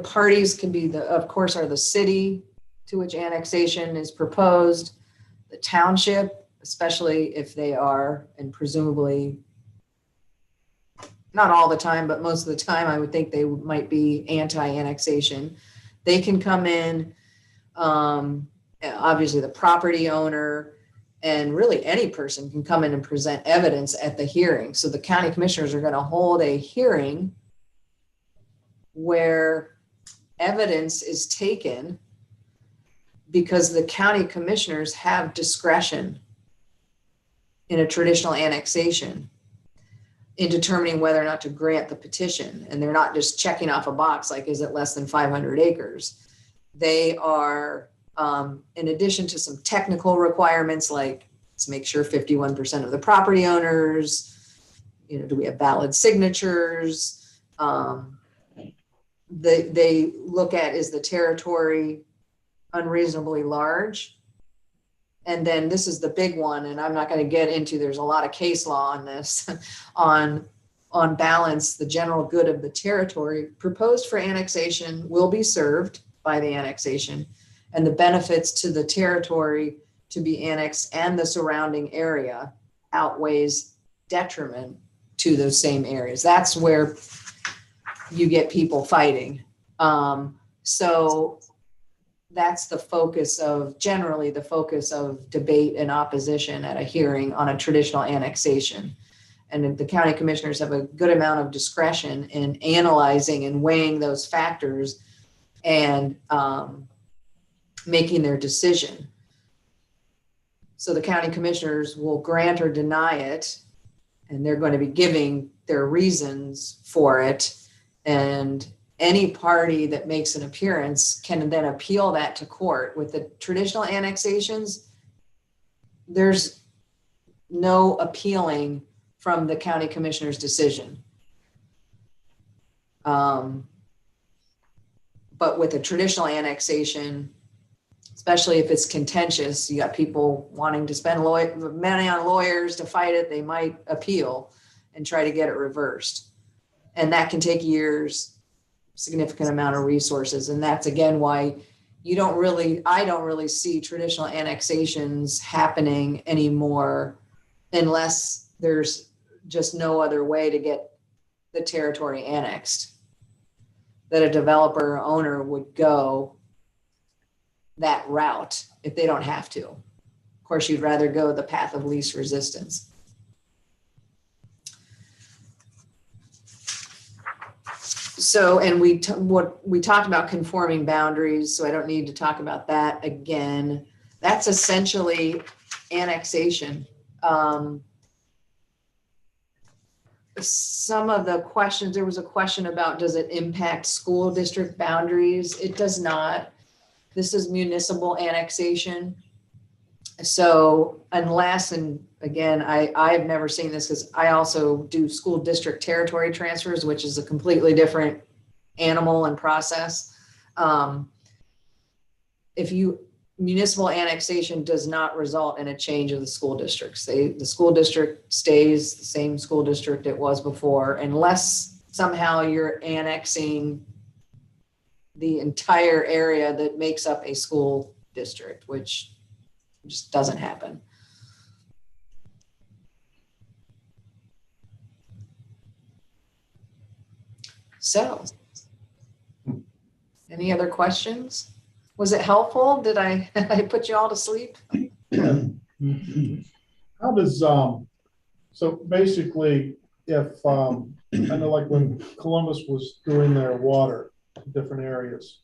parties can be of course, are the city to which annexation is proposed, the township, especially if they are, and presumably not all the time, but most of the time, I would think they might be anti-annexation. They can come in, obviously the property owner, and really any person can come in and present evidence at the hearing. So the county commissioners are going to hold a hearing where evidence is taken, because the county commissioners have discretion in a traditional annexation in determining whether or not to grant the petition. And they're not just checking off a box like, is it less than 500 acres? They are, in addition to some technical requirements, like let's make sure 51% of the property owners, do we have valid signatures? They look at, is the territory unreasonably large? And then this is the big one, and I'm not going to get into, there's a lot of case law on this, on balance, the general good of the territory proposed for annexation will be served by the annexation, and the benefits to the territory to be annexed and the surrounding area outweighs detriment to those same areas. That's where you get people fighting. So that's the focus of, generally the focus of debate and opposition at a hearing on a traditional annexation. And the county commissioners have a good amount of discretion in analyzing and weighing those factors and making their decision. So the county commissioners will grant or deny it, and they're going to be giving their reasons for it. And any party that makes an appearance can then appeal that to court. With the traditional annexations, there's no appealing from the county commissioner's decision. But with a traditional annexation, especially if it's contentious, you got people wanting to spend money on lawyers to fight it, they might appeal and try to get it reversed. And that can take years, significant amount of resources. And that's again why I don't really see traditional annexations happening anymore unless there's just no other way to get the territory annexed, that a developer or owner would go that route if they don't have to. Of course, you'd rather go the path of least resistance. So, and we talked about conforming boundaries, so I don't need to talk about that again. That's essentially annexation. Some of the questions, there was a question about, does it impact school district boundaries? It does not. This is municipal annexation. So unless, and again, I've never seen this because I also do school district territory transfers, which is a completely different animal and process. Municipal annexation does not result in a change of the school districts. The school district stays the same school district it was before, unless somehow you're annexing the entire area that makes up a school district, which just doesn't happen. So, any other questions? Was it helpful? Did I put you all to sleep? How does, so basically, if, I know like when Columbus was doing their water in different areas,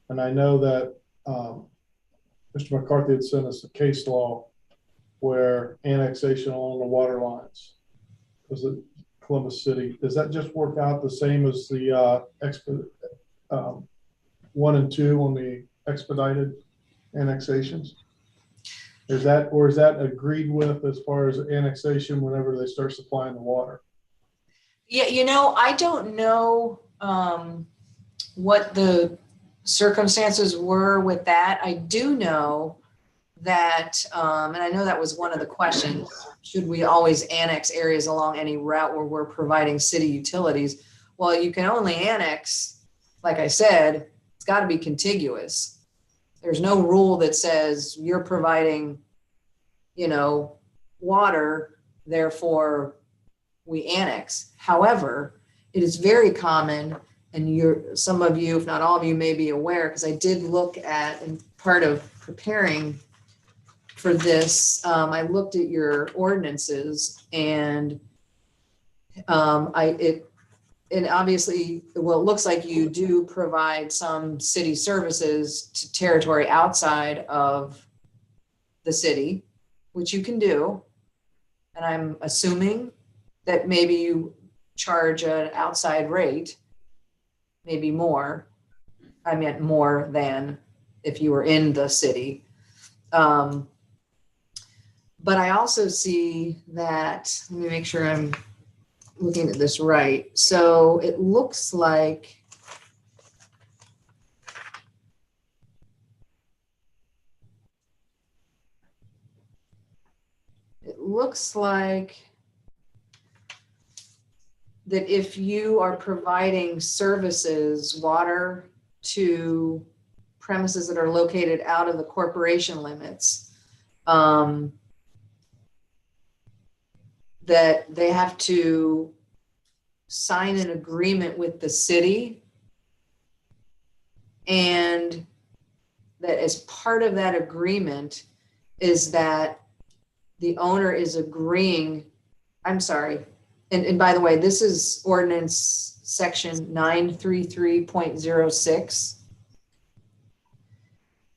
and I know that, Mr. McCarthy had sent us a case law where annexation along the water lines was it Columbus City. Does that just work out the same as the, 1 and 2 on the expedited annexations? Is that, or is that agreed with as far as annexation whenever they start supplying the water? Yeah, I don't know what the circumstances were with that. I do know that, and I know that was one of the questions, should we always annex areas along any route where we're providing city utilities? Well, you can only annex, like I said, it's got to be contiguous. There's no rule that says you're providing, water, therefore we annex. However, it is very common, and some of you, if not all of you, may be aware, because I did look at, and part of preparing for this, I looked at your ordinances, and and obviously, well, it looks like you do provide some city services to territory outside of the city, which you can do. And I'm assuming that maybe you charge an outside rate, maybe more. I meant more than if you were in the city. But I also see that, let me make sure I'm looking at this right. So it looks like that if you are providing services, water, to premises that are located out of the corporation limits, that they have to sign an agreement with the city, and that as part of that agreement is that the owner is agreeing, I'm sorry, and by the way, this is ordinance section 933.06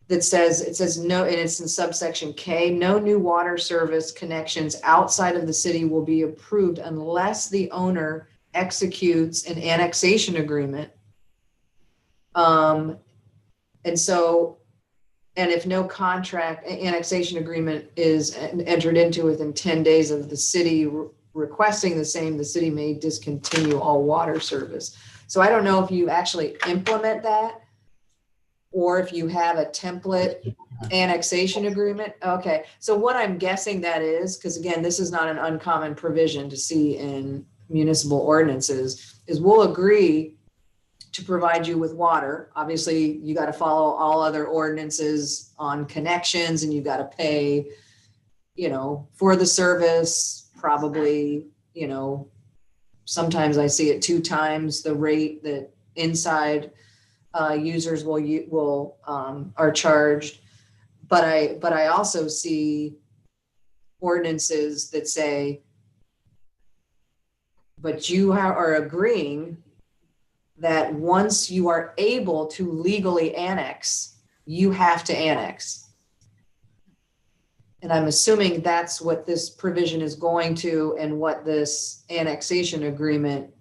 that says, it says no, and it's in subsection K, no new water service connections outside of the city will be approved unless the owner executes an annexation agreement. And if no contract annexation agreement is entered into within 10 days of the city requesting the same, the city may discontinue all water service. So I don't know if you actually implement that, or if you have a template annexation agreement. Okay, so what I'm guessing that is, because again, this is not an uncommon provision to see in municipal ordinances, is we'll agree to provide you with water. Obviously, you got to follow all other ordinances on connections, and you got to pay, for the service, probably, sometimes I see it 2 times the rate that inside users are charged. But I also see ordinances that say, but you are agreeing that once you are able to legally annex, you have to annex. And I'm assuming that's what this provision is going to, and what this annexation agreement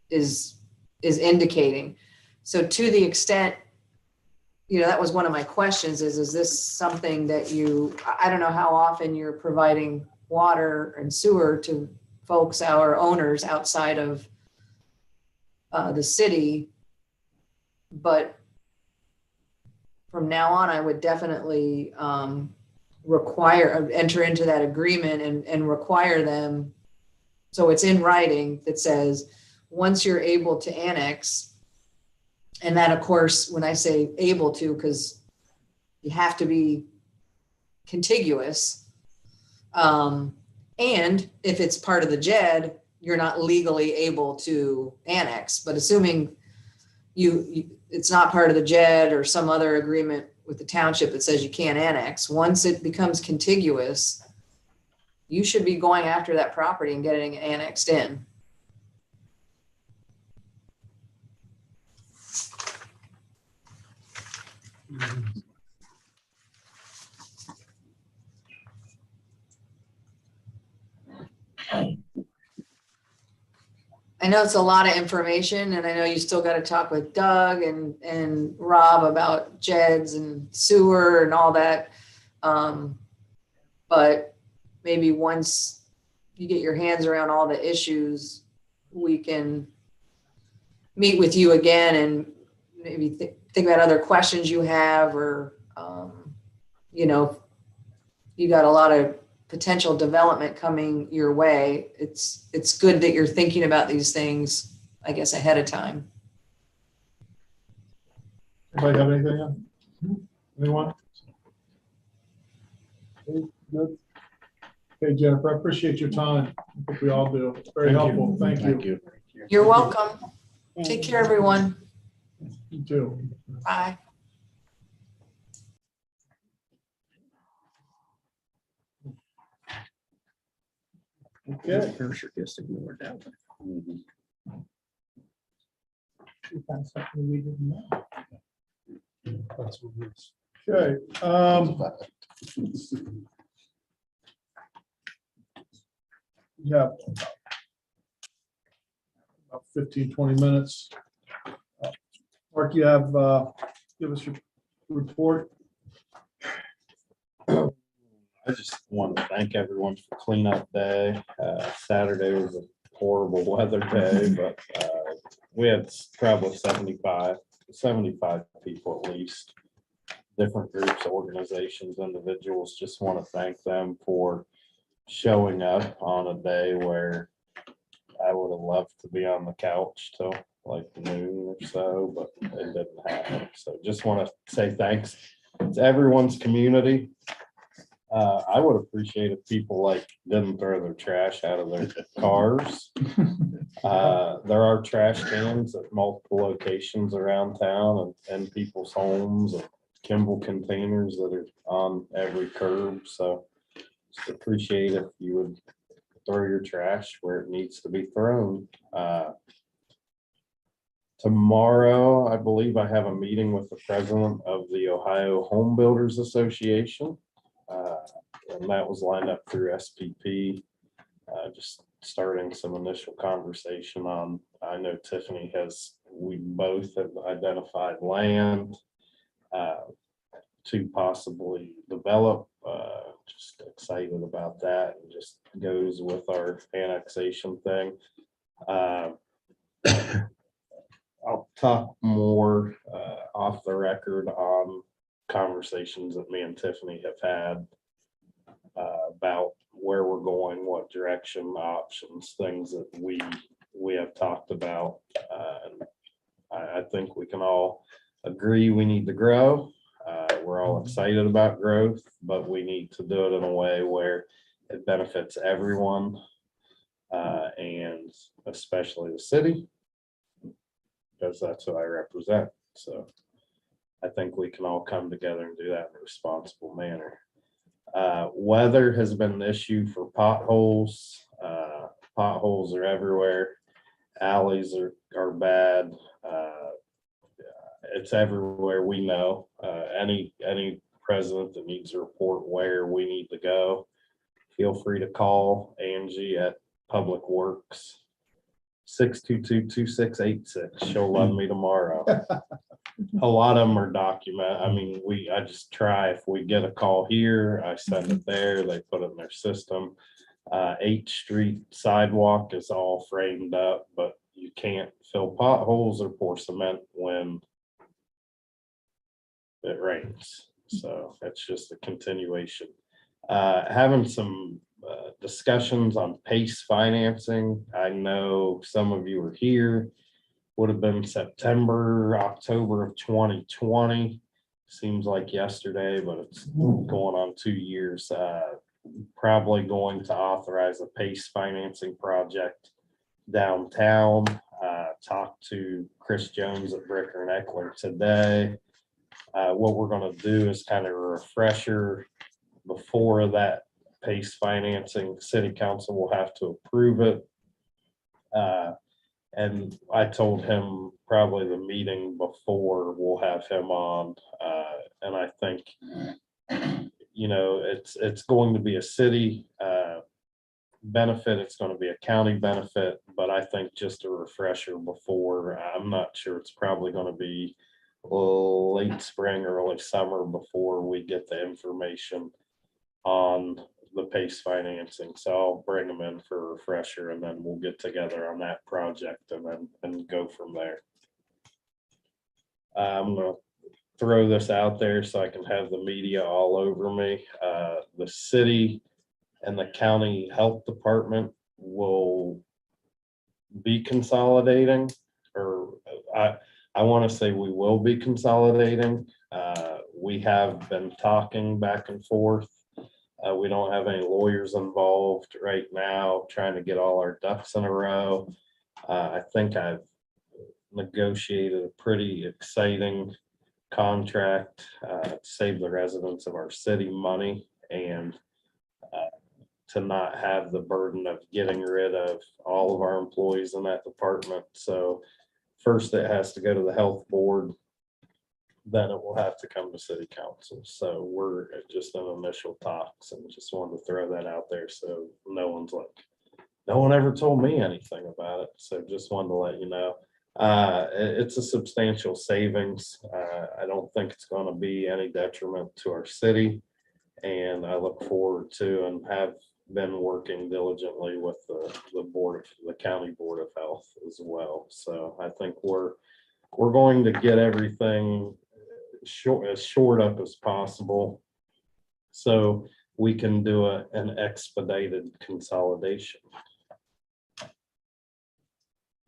is indicating. So to the extent, that was one of my questions is this something that I don't know how often you're providing water and sewer to folks, our owners outside of the city, but from now on, I would definitely enter into that agreement and require them. So it's in writing that says, once you're able to annex, and that of course, when I say able to, because you have to be contiguous. And if it's part of the JED, you're not legally able to annex, but assuming it's not part of the JED or some other agreement with the township that says you can't annex, once it becomes contiguous, you should be going after that property and getting it annexed in. I know it's a lot of information, and I know you still got to talk with Doug and Rob about JEDs and sewer and all that. But maybe once you get your hands around all the issues, we can meet with you again and maybe think about other questions you have, or, you know, you got a lot of potential development coming your way. It's good that you're thinking about these things, I guess, ahead of time. Anybody have anything else? Anyone? Okay, good. Okay, Jennifer, I appreciate your time. I think we all do. It's very helpful. Thank you. You're welcome. Take care, everyone. You too. Bye. Okay. Sure gets ignored that one. We found something we didn't know. Okay. Yeah. About 15, 20 minutes. Mark, you have, give us your report. I just want to thank everyone for cleanup day. Saturday was a horrible weather day, but we had probably 75 people at least. Different groups, organizations, individuals. Just want to thank them for showing up on a day where I would have loved to be on the couch till like noon or so, but it didn't happen. So just want to say thanks to everyone's community. I would appreciate if people like didn't throw their trash out of their cars. There are trash cans at multiple locations around town and in people's homes, and Kimball containers that are on every curb. So just appreciate if you would throw your trash where it needs to be thrown. Tomorrow, I believe I have a meeting with the president of the Ohio Home Builders Association. And that was lined up through SPP. Just starting some initial conversation on, I know Tiffany we both have identified land to possibly develop. Just excited about that, and just goes with our annexation thing. I'll talk more off the record on conversations that me and Tiffany have had about where we're going, what direction, options, things that we have talked about. And I think we can all agree we need to grow. We're all excited about growth, but we need to do it in a way where it benefits everyone, and especially the city, because that's who I represent. So I think we can all come together and do that in a responsible manner. Weather has been an issue for potholes. Potholes are everywhere. Alleys are bad. It's everywhere, we know. Any president that needs a report where we need to go, feel free to call Angie at Public Works, 622-2686. She'll love me tomorrow. A lot of them are documented. I mean, I just try, if we get a call here, I send it there, they put it in their system. 8th Street sidewalk is all framed up, but you can't fill potholes or pour cement when it rains. So it's just a continuation. Having some discussions on PACE financing. I know some of you are here. Would have been September, October of 2020. seems like yesterday, but it's going on 2 years. Probably going to authorize a PACE financing project downtown. Talked to Chris Jones at Bricker and Eckler today. What we're gonna do is kind of a refresher before that PACE financing. City council will have to approve it. And I told him probably the meeting before we'll have him on. And I think, you know, it's going to be a city benefit. It's going to be a county benefit, but I think just a refresher before, I'm not sure, it's probably going to be late spring, early summer before we get the information on the PACE financing. So I'll bring them in for a refresher, and then we'll get together on that project and go from there. I'm gonna throw this out there so I can have the media all over me. The city and the county health department will be consolidating, or I want to say we will be consolidating. We have been talking back and forth. We don't have any lawyers involved right now, trying to get all our ducks in a row. I think I've negotiated a pretty exciting contract to save the residents of our city money and to not have the burden of getting rid of all of our employees in that department. So first it has to go to the health board, then it will have to come to city council. So we're just in initial talks, and just wanted to throw that out there so no one's like, no one ever told me anything about it. So just wanted to let you know. It's a substantial savings. I don't think it's going to be any detriment to our city, and I look forward to and have been working diligently with the board of the county board of health as well. So I think we're going to get everything as short up as possible so we can do an expedited consolidation.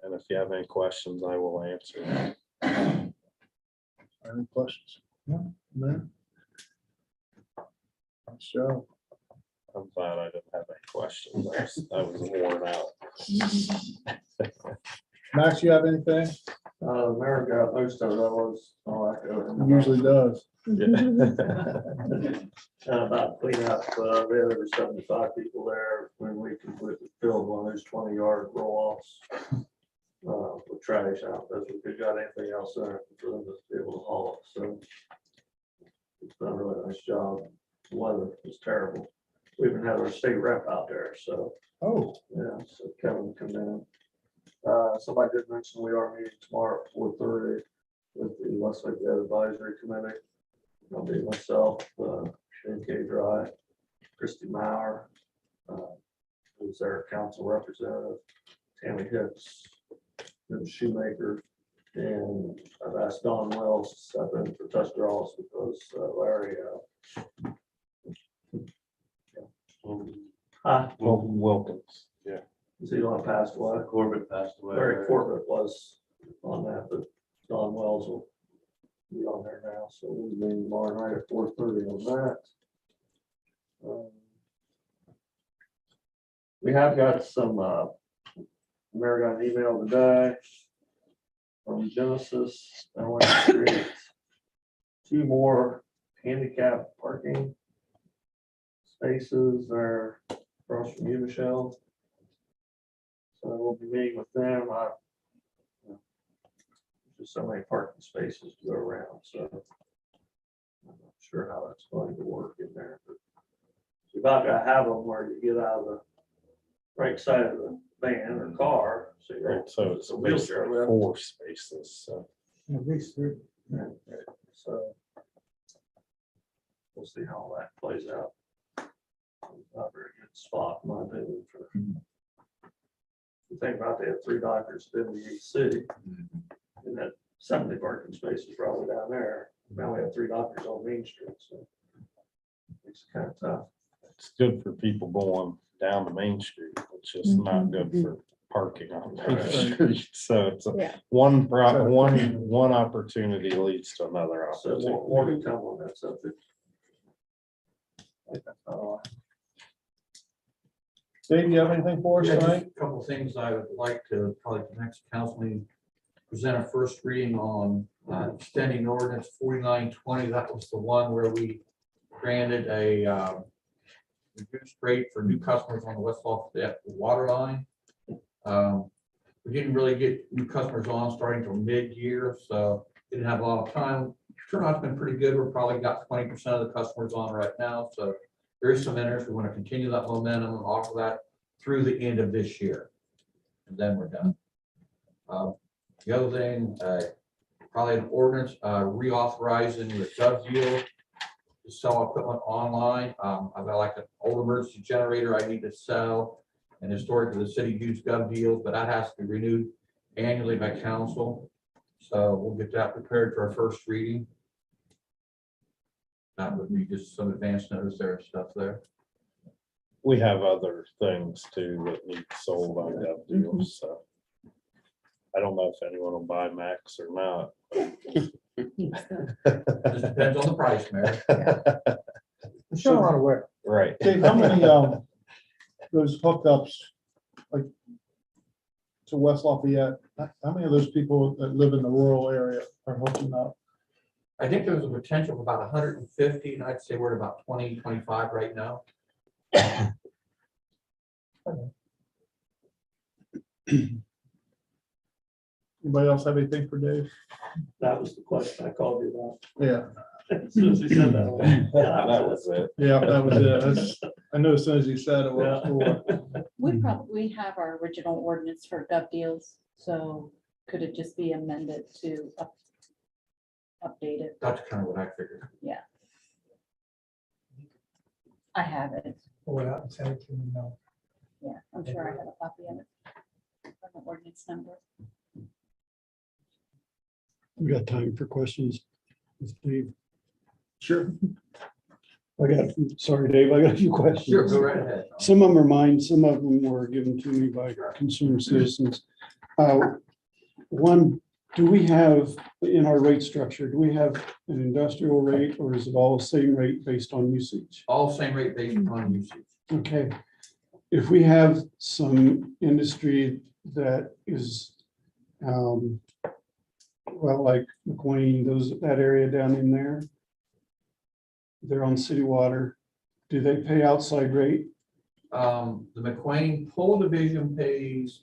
And if you have any questions, I will answer. Any questions? No, man. Sure. I'm glad I didn't have any questions. I was worn out. Max, you have anything? Mayor got most of it. I was, He usually does. about clean up, we had over 75 people there when we completely filled one of those 20-yard roll-offs with trash out, as we could got anything else there for them to be able to haul it. So it's done a really nice job. The weather was terrible. We even had our state rep out there, so. Oh. Yeah, so Kevin come in. Somebody did mention we are meeting tomorrow at 4:30 with the Westlake Advisory Committee. I'll be myself, Shane K. Dry, Christy Maurer, who's their council representative, Tammy Hicks, and Shoemaker, and I've asked Don Wells to step in for touch draws because Larry. Wilkins. Yeah. Is he the one passed away? Corbett passed away. Larry Corbett was on that, but Don Wells will be on there now, so we'll be meeting tomorrow night at 4:30 on that. We have got some, Mary got an email today from Genesis. I want to create 2 more handicap parking spaces there across from you, Michelle. So we'll be meeting with them. Just so many parking spaces to go around, so I'm not sure how that's going to work in there, but you about gotta have them where you get out of the right side of the van or car. So you're Right, so it's a basically wheelchair lift. 4 spaces. So At least 3. Yeah, so we'll see how that plays out. Not a very good spot, in my opinion, for the thing about they have 3 doctors in the AC. And that 70 parking spaces probably down there. Now we have 3 doctors on Main Street, so it's kind of tough. it's good for people going down to Main Street. It's just not good for parking on the Right. street. So it's Yeah. one opportunity leads to another So opportunity. more to come on that subject. I think that's all. Dave, you have anything for us Yeah, just tonight? a couple of things I would like to, probably the next council meeting, present a first reading on extending ordinance 4920. That was the one where we granted a reduced rate for new customers on the West Lafayette water line. We didn't really get new customers on starting till mid-year, so didn't have a lot of time. Turnout's been pretty good. We're probably got 20% of the customers on right now, so there is some interest. We want to continue that momentum and offer that through the end of this year, and then we're done. The other thing, probably an ordinance reauthorizing the gov deal to sell equipment online. I've got like an old emergency generator I need to sell, and historically the city used gov deals, but that has to be renewed annually by council. So we'll get that prepared for our first reading. That would be just some advance notice there and stuff there. We have other things too that need sold on gov deals, so. I don't know if anyone will buy Max or not. Just depends on the price, Mayor. I'm sure I'm aware. Right. Dave, how many, those hookups, like, to West Lafayette, how many of those people that live in the rural area are hooking up? I think there's a potential of about 150, and I'd say we're at about 20, 25 right now. Anybody else have anything for Dave? That was the question I called you about. Yeah, As soon as he said that. I went, yeah, That was it. yeah, that was it. I knew as soon as you said it was cool. We probably have our original ordinance for gov deals, so could it just be amended to update it? That's kind of what I figured. I have it. Pull it out and send it to me, no. Yeah, I'm sure I have a copy of it. Of the ordinance number. We got time for questions. Dave. Sure. Sorry, Dave, I got a few questions. Sure, go right ahead. Some of them are mine, some of them were given to me by concerned citizens. One, do we have, in our rate structure, do we have an industrial rate, or is it all the same rate based on usage? All same rate based on usage. Okay. If we have some industry that is, well, like McQueen, that area down in there, they're on city water, do they pay outside rate? The McQueen Pole Division pays,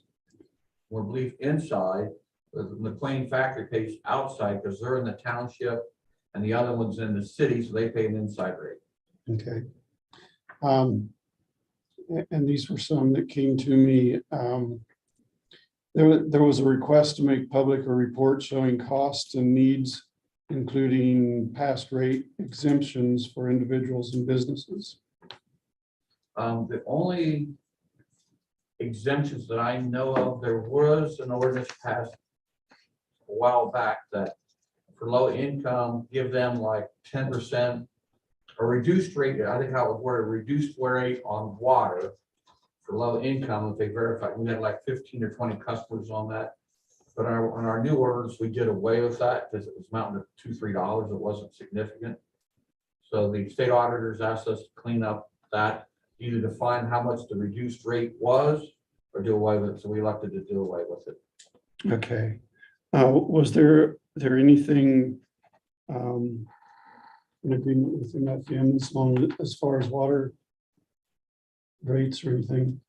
we believe, inside. The McQueen factory pays outside because they're in the township, and the other one's in the city, so they pay an inside rate. Okay. And these were some that came to me. There was a request to make public a report showing costs and needs, including past rate exemptions for individuals and businesses. The only exemptions that I know of, there was an ordinance passed a while back that for low income, give them like 10% a reduced rate. I think how it was worded, reduced rate on water for low income if they verify. We had like 15 or 20 customers on that. But on our new orders, we did away with that because it was mounting to $2, $3. It wasn't significant. So the state auditors asked us to clean up that, either define how much the reduced rate was or do away with it. So we elected to do away with it. Okay. Was there anything in agreement with MFM as far as water rates or anything?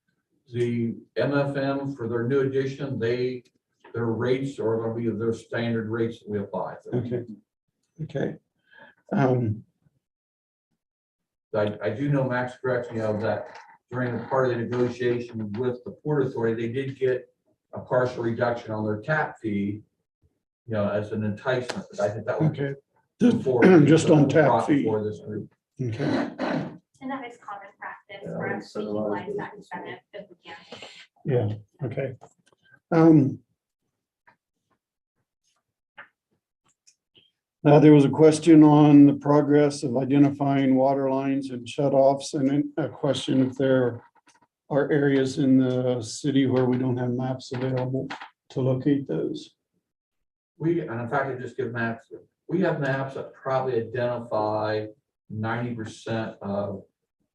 The MFM for their new edition, their rates are going to be their standard rates that we apply. Okay. Okay. I do know, Max corrects me, that during the part of the negotiation with the Port Authority, they did get a partial reduction on their tap fee, as an enticement. But I think that was Okay. before, Just on tap brought fee. before this group. Okay. And that is common practice Yeah, for us to so utilize that incentive if we can. Yeah. Okay. There was a question on the progress of identifying water lines and shutoffs, and then a question if they're are areas in the city where we don't have maps available to locate those. And in fact, I just give maps. We have maps that probably identify 90% of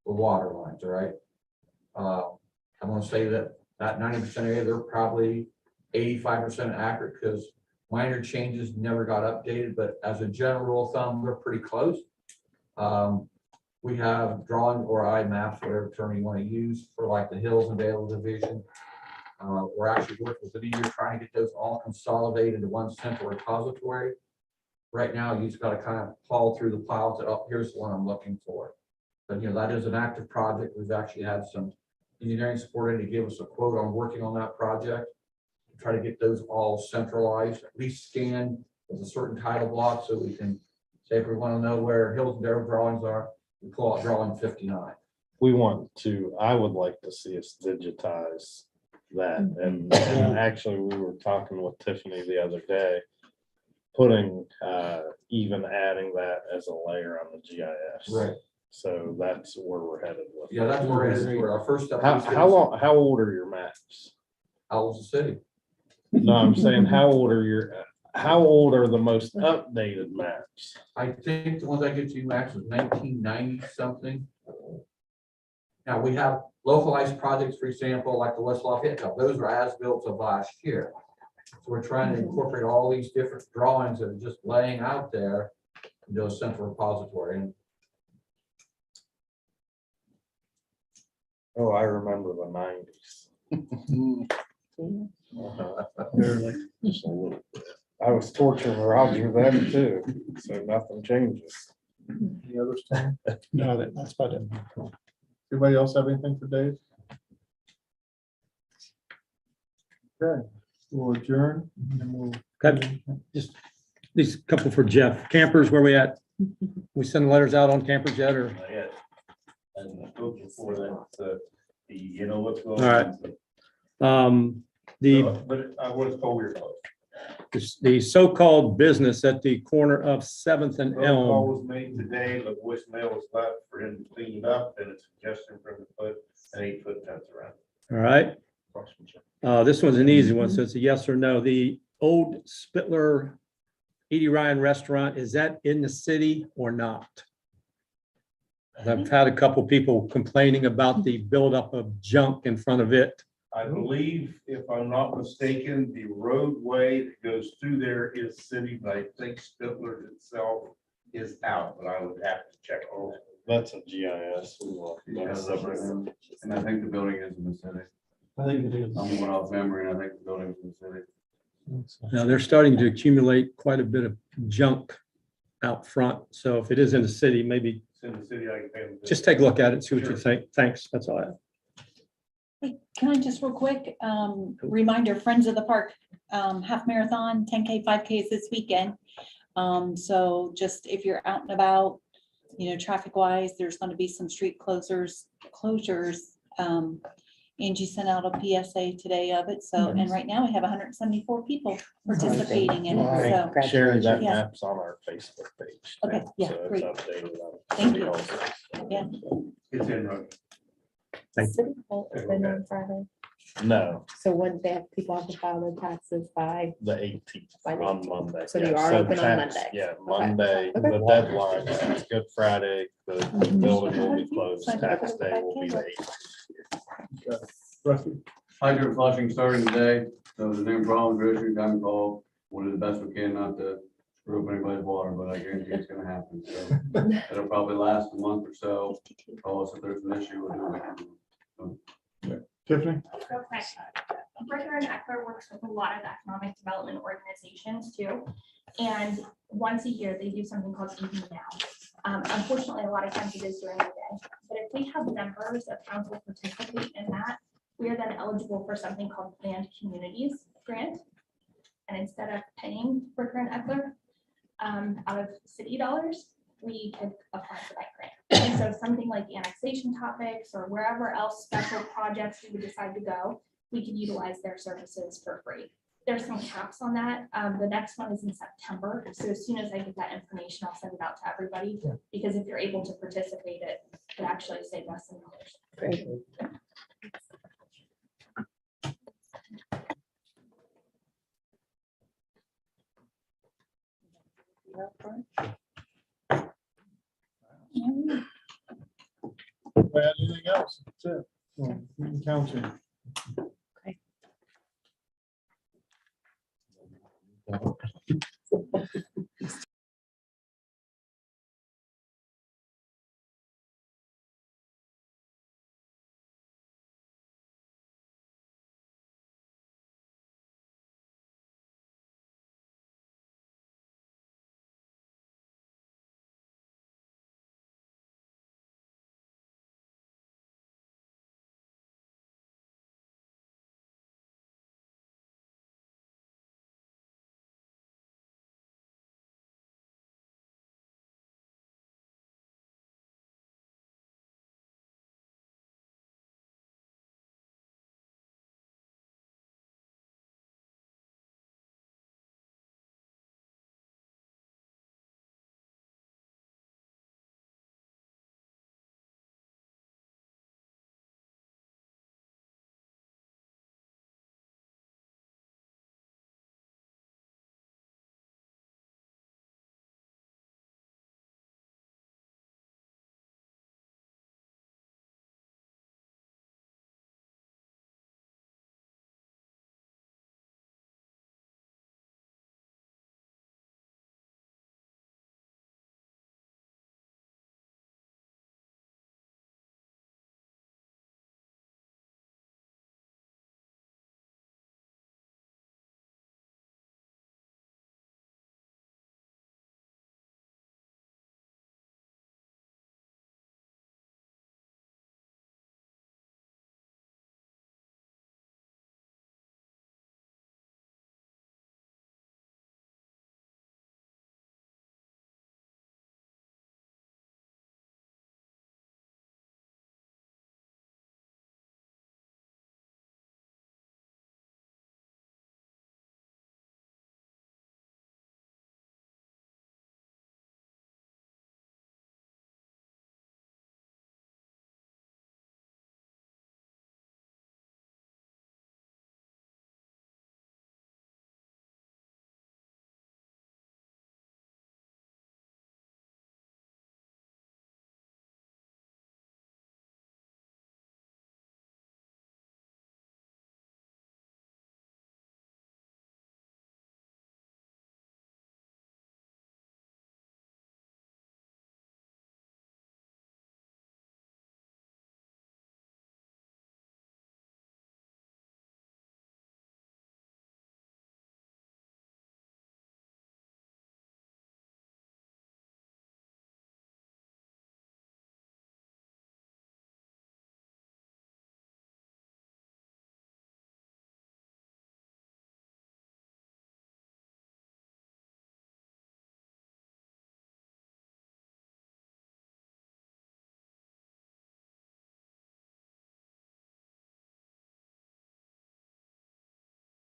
the water lines, all right? I want to say that 90% area, they're probably 85% accurate because minor changes never got updated, but as a general rule of thumb, we're pretty close. We have drawing or eye maps, whatever term you want to use, for like the Hills and Dales division. We're actually working with the year trying to get those all consolidated into one central repository. Right now, you just got to kind of haul through the piles that, oh, here's the one I'm looking for. But that is an active project. We've actually had some engineering support in to give us a quote on working on that project. Try to get those all centralized, at least scanned with a certain title block so we can say if we want to know where Hills and Dale drawings are, we pull out drawing 59. I would like to see us digitize that. And actually, we were talking with Tiffany the other day, putting, even adding that as a layer on the GIS. Right. So that's where we're headed with. Yeah, that's where we're headed for. Our first step. How old are your maps? How old's the city? No, I'm saying, how old are the most updated maps? I think the ones I get you max is 1990 something. Now we have localized projects, for example, like the West Lafayette. Those are as built of last year. So we're trying to incorporate all these different drawings that are just laying out there into a central repository. And Oh, I remember the 90s. Just a little bit. I was torturing Roger then too, so nothing changes. Any others, Tom? No, that's about it. Anybody else have anything for Dave? Okay, we'll adjourn and we'll. Okay, just these couple for Jeff. Campers, where we at? We send letters out on campers yet, or? And looking for that, you know what's going All right. on. The But I was told we were close. the so-called business at the corner of 7th and Phone Elm. call was made today, the voicemail was left for him to clean it up, and it's suggestion for him to put an 8-foot fence around. All right. This one's an easy one, so it's a yes or no. The old Spittler Edie Ryan restaurant, is that in the city or not? I've had a couple people complaining about the buildup of junk in front of it. I believe, if I'm not mistaken, the roadway that goes through there is city, but I think Spittler itself is out, but I would have to check on it. That's a GIS. And I think the building is in the city. I think it is. I'm going off memory, and I think the building is in the city. Now, they're starting to accumulate quite a bit of junk out front. So if it is in the city, maybe It's in the city, I can pay them. just take a look at it, see what you Sure. think. Thanks, that's all I have. Hey, can I just real quick, reminder, Friends of the Park, half marathon, 10K, 5Ks this weekend. So just if you're out and about, traffic wise, there's going to be some street closures. Angie sent out a PSA today of it. So, and right now we have 174 people participating in it. So, Sherry, that Yeah. map's on our Facebook page. now, Okay, yeah, so it's great. updated on Thank City you. Hall site. Yeah. It's in road. City Hall is open on Friday. No, So when they have people have to file their taxes by, the 18th By the on 18th. Monday. So you Yeah, are open on tax- Monday. Yeah, Monday, Okay. the deadline is Good Friday, the Mhm. building will be closed, So I tax think day will be the 5K. 8th. Rusty? Hydrant flushing starting today, so the new problems are issued, I'm called, we'll do the best we can not to screw up anybody's water, but I guarantee it's gonna happen, so. It'll probably last a month or so, call us if there's an issue, we'll do what we can. Tiffany? Real quick, Bricker and Eckler works with a lot of economic development organizations too. And once a year, they do something called Evening Now. Unfortunately, a lot of times it is during the day, but if we have members of council participate in that, we are then eligible for something called Planned Communities Grant. And instead of paying Bricker and Eckler out of city dollars, we could apply for that grant. And so something like annexation topics or wherever else special projects we would decide to go, we could utilize their services for free. There's some caps on that. The next one is in September. So as soon as I get that information, I'll send it out to everybody. Because if you're able to participate, it could actually save us some dollars. great. else. That's it. Well, Newton County.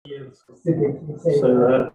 So,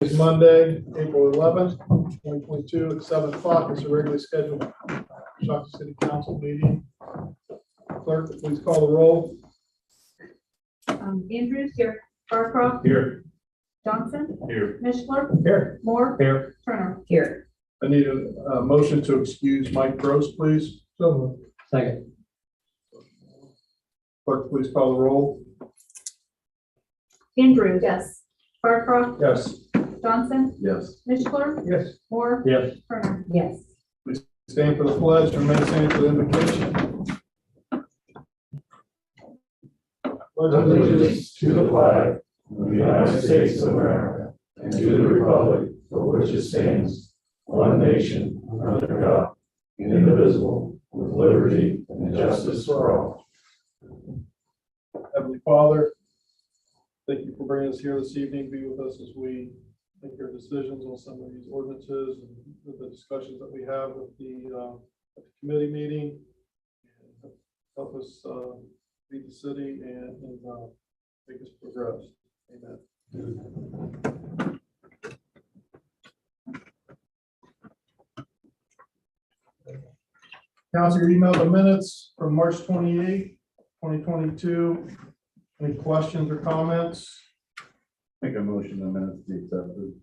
It's Monday, April 11th, 2022 at 7 o'clock. It's a regularly scheduled Coshocton City Council meeting. Clerk, please call the roll. Andrews here. Barcroft. Here. Johnson. Here. Mishler. Here. Moore. Here. Turner. Here. I need a motion to excuse Mike Gross, please. So Second. Clerk, please call the roll. Andrews. Yes. Barcroft. Yes. Johnson. Yes. Mishler. Yes. Moore. Yes. Turner. Yes. Stand for the pledge, remain standing for the invocation. Allegiance to the flag of the United States of America and to the republic for which it stands, one nation, under God, indivisible, with liberty and justice for all. Heavenly Father, thank you for bringing us here this evening. Be with us as we make our decisions on some of these ordinances and the discussions that we have at the committee meeting. And help us lead the city and make us progress. Amen. Council, you emailed the minutes from March 28th, 2022. Any questions or comments? Make a motion in a minute to accept it.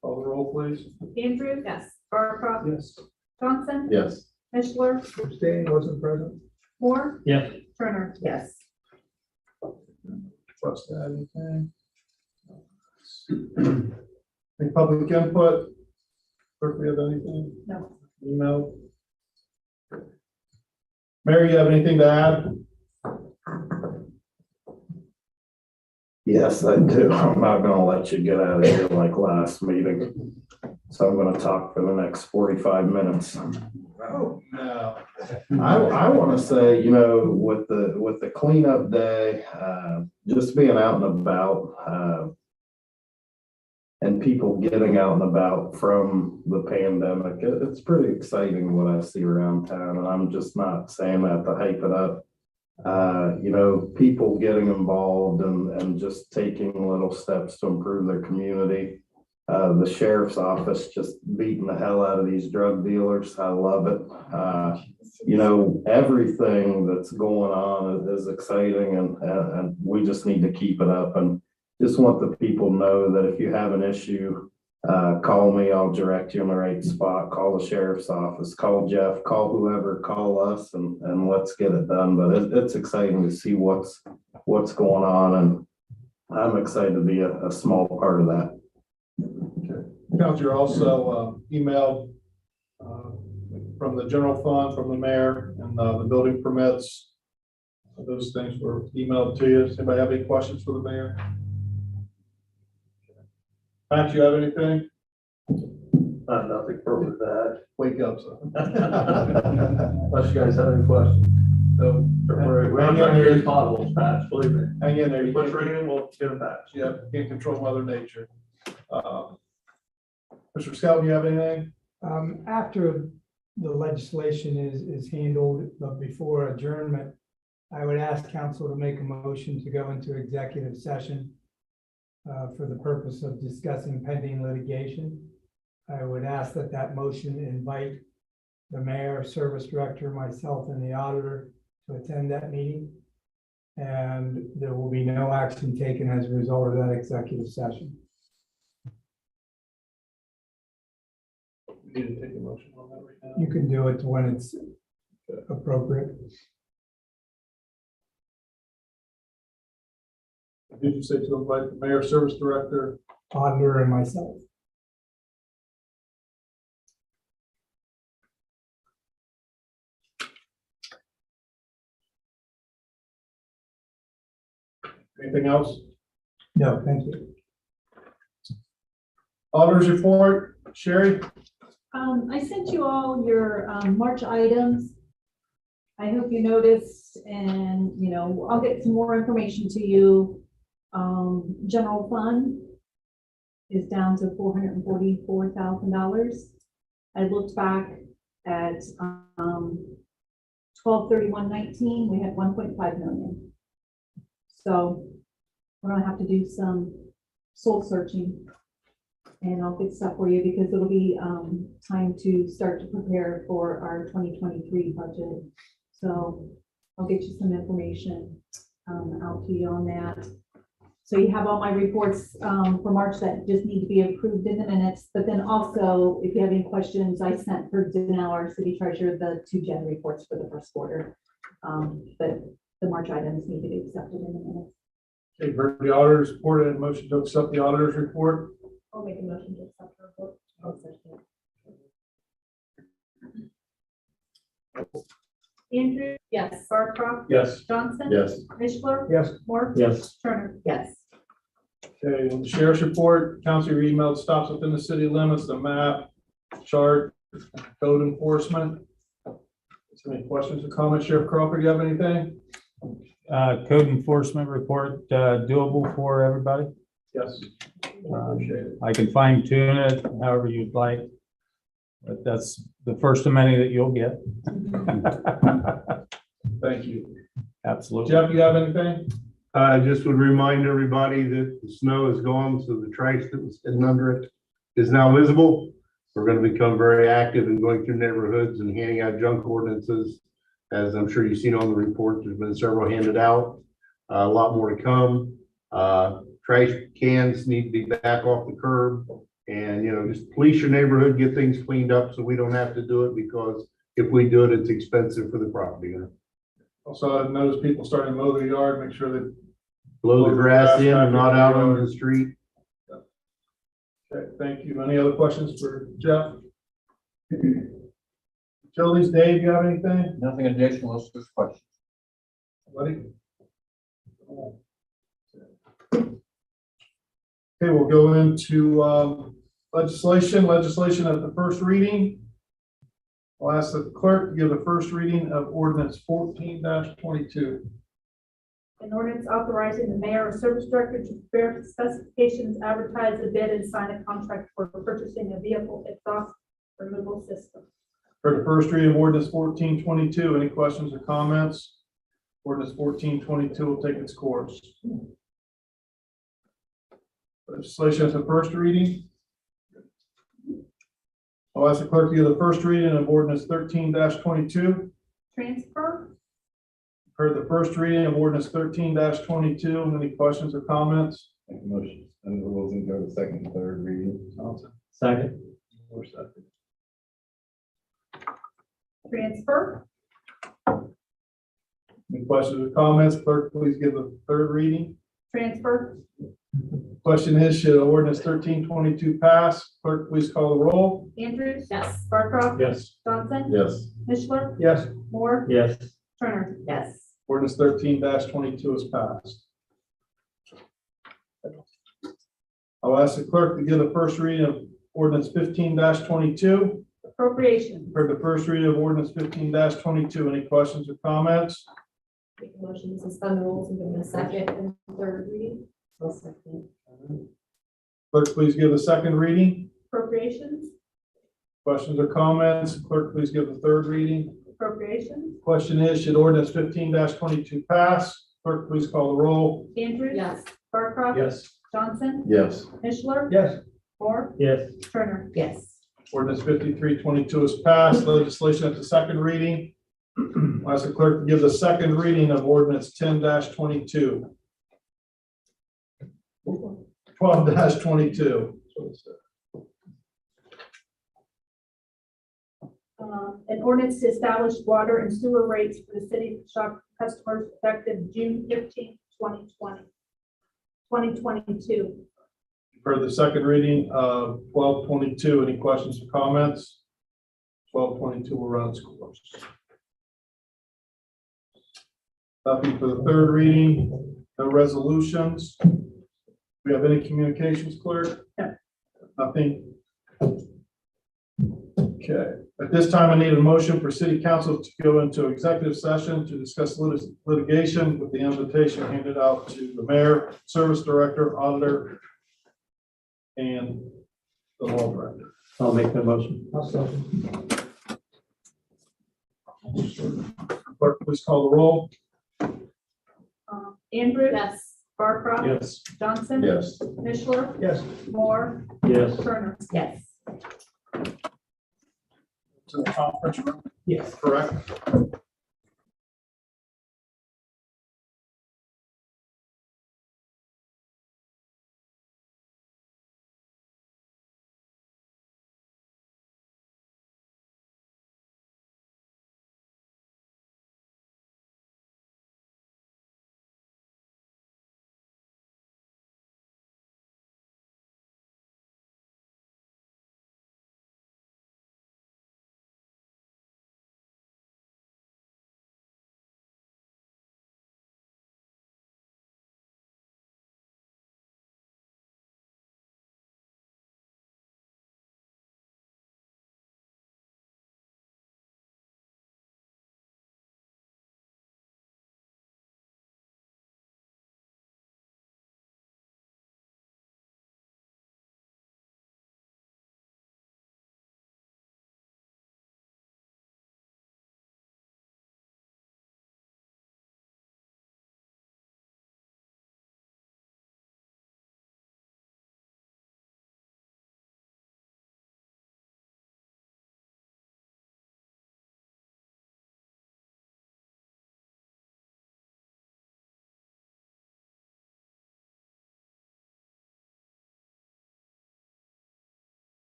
Call the roll, please. Andrews. Yes. Barcroft. Yes. Johnson. Yes. Mishler. Abstain, wasn't present. Moore. Yes. Turner. Yes. Trust that, anything? Any public input? Clerk, we have anything? No. Email? Mary, you have anything to add? Yes, I do. I'm not gonna let you get out of here like last meeting. So I'm gonna talk for the next 45 minutes. Oh, no. I want to say, you know, with the cleanup day, just being out and about, and people getting out and about from the pandemic, it's pretty exciting what I see around town. And I'm just not saying that to hype it up. You know, people getting involved and just taking little steps to improve their community. The sheriff's office just beating the hell out of these drug dealers. I love it. You know, everything that's going on is exciting and we just need to keep it up. And just want the people to know that if you have an issue, call me, I'll direct you in the right spot. Call the sheriff's office, call Jeff, call whoever, call us and let's get it done. But it's exciting to see what's going on. And I'm excited to be a small part of that. Councilor also emailed from the general fund, from the mayor, and the building permits. Those things were emailed to you. Does anybody have any questions for the mayor? Max, you have anything? Nothing further to add. Wake up, son. Unless you guys have any questions. No, we're Hang in trying to there. get potholes patched, believe me. Hang in there. You Push can't- right in, we'll get them patched. Yeah, can't control Mother Nature. Mr. Scout, you have anything? After the legislation is handled, but before adjournment, I would ask council to make a motion to go into executive session for the purpose of discussing pending litigation. I would ask that motion invite the mayor, service director, myself, and the auditor to attend that meeting. And there will be no action taken as a result of that executive session. We need to take a motion on that right now. You can do it when it's appropriate. Did you say to invite the mayor, service director? Auditor and myself. Anything else? No, thank you. Auditor's report, Sherry? I sent you all your March items. I hope you noticed, and I'll get some more information to you. General fund is down to $444,000. I looked back at 12/31/19, we had 1.5 million. So we're gonna have to do some soul searching. And I'll get stuff for you because it'll be, time to start to prepare for our 2023 budget. So I'll get you some information, out to you on that. So you have all my reports, for March that just need to be approved in the minutes, but then also, if you have any questions, I sent for Danelle, our city treasurer, the 2 gen reports for the first quarter. But the March items need to be accepted in the minutes. Okay, heard the auditor's report and motion to accept the auditor's report. I'll make a motion to accept the report. I'll second it. Andrew? Yes. Barcroft? Yes. Johnson? Yes. Mishler? Yes. Moore? Yes. Turner? Yes. Okay, on the sheriff's report, council emailed stops within the city limits, the map, chart, code enforcement. Any questions or comments? Sheriff Crawford, do you have anything? Code enforcement report, doable for everybody? Yes. Appreciate it. I can fine tune it however you'd like, but that's the first of many that you'll get. Thank you. Absolutely. Jeff, you have anything? I just would remind everybody that the snow is gone, so the trash that was hidden under it is now visible. We're going to become very active in going through neighborhoods and handing out junk ordinances. As I'm sure you've seen on the report, there's been several handed out, a lot more to come. Trash cans need to be back off the curb, and, you know, just police your neighborhood, get things cleaned up so we don't have to do it, because if we do it, it's expensive for the property owner. Also, I've noticed people starting to mow the yard, make sure that. Blow the grass in and not out on the street. Okay, thank you. Any other questions for Jeff? Utilities, Dave, you have anything? Nothing additional, it's just questions. Buddy? Okay, we'll go into legislation at the first reading. I'll ask the clerk to give the first reading of ordinance 14-22. An ordinance authorizing the mayor or service director to prepare specifications, advertise a bid, and sign a contract for purchasing a vehicle exhaust removal system. For the first reading of ordinance 14-22, any questions or comments? Ordinance 14-22 will take its course. Legislation at the first reading. I'll ask the clerk to give the first reading of ordinance 13-22. Transfer. Heard the first reading of ordinance 13-22. Any questions or comments? Make a motion, suspend the rules and go to second and third reading. Second. Or second. Transfer. Any questions or comments? Clerk, please give the third reading. Transfer. Question is, should ordinance 13-22 pass? Clerk, please call the roll. Andrews. Yes. Barcroft. Yes. Johnson. Yes. Mishler. Yes. Moore. Yes. Turner. Yes. Ordinance 13-22 is passed. I'll ask the clerk to give the first reading of ordinance 15-22. Appropriation. Heard the first reading of ordinance 15-22. Any questions or comments? Make a motion to suspend the rules and give the second and third reading. Second. Clerk, please give the second reading. Appropriations. Questions or comments? Clerk, please give the third reading. Appropriations. Question is, should ordinance 15-22 pass? Clerk, please call the roll. Andrews. Yes. Barcroft. Yes. Johnson. Yes. Mishler. Yes. Moore. Yes. Turner. Yes. Ordinance 53-22 is passed. Legislation at the second reading. I'll ask the clerk to give the second reading of ordinance 10-22. 12-22. An ordinance to establish water and sewer rates for the city of Coshocton customers effective June 15, 2022. For the second reading of 12-22, any questions or comments? 12-22 will run its course. Nothing for the third reading, no resolutions. Do we have any communications, clerk? No. Nothing. Okay, at this time, I need a motion for city council to go into executive session to discuss litigation with the invitation handed out to the mayor, service director, auditor, and the law director. I'll make the motion. Clerk, please call the roll. Andrews. Yes. Barcroft. Yes. Johnson. Yes. Mishler. Yes. Moore. Yes. Turner. Yes. To the conference room, Yes. correct?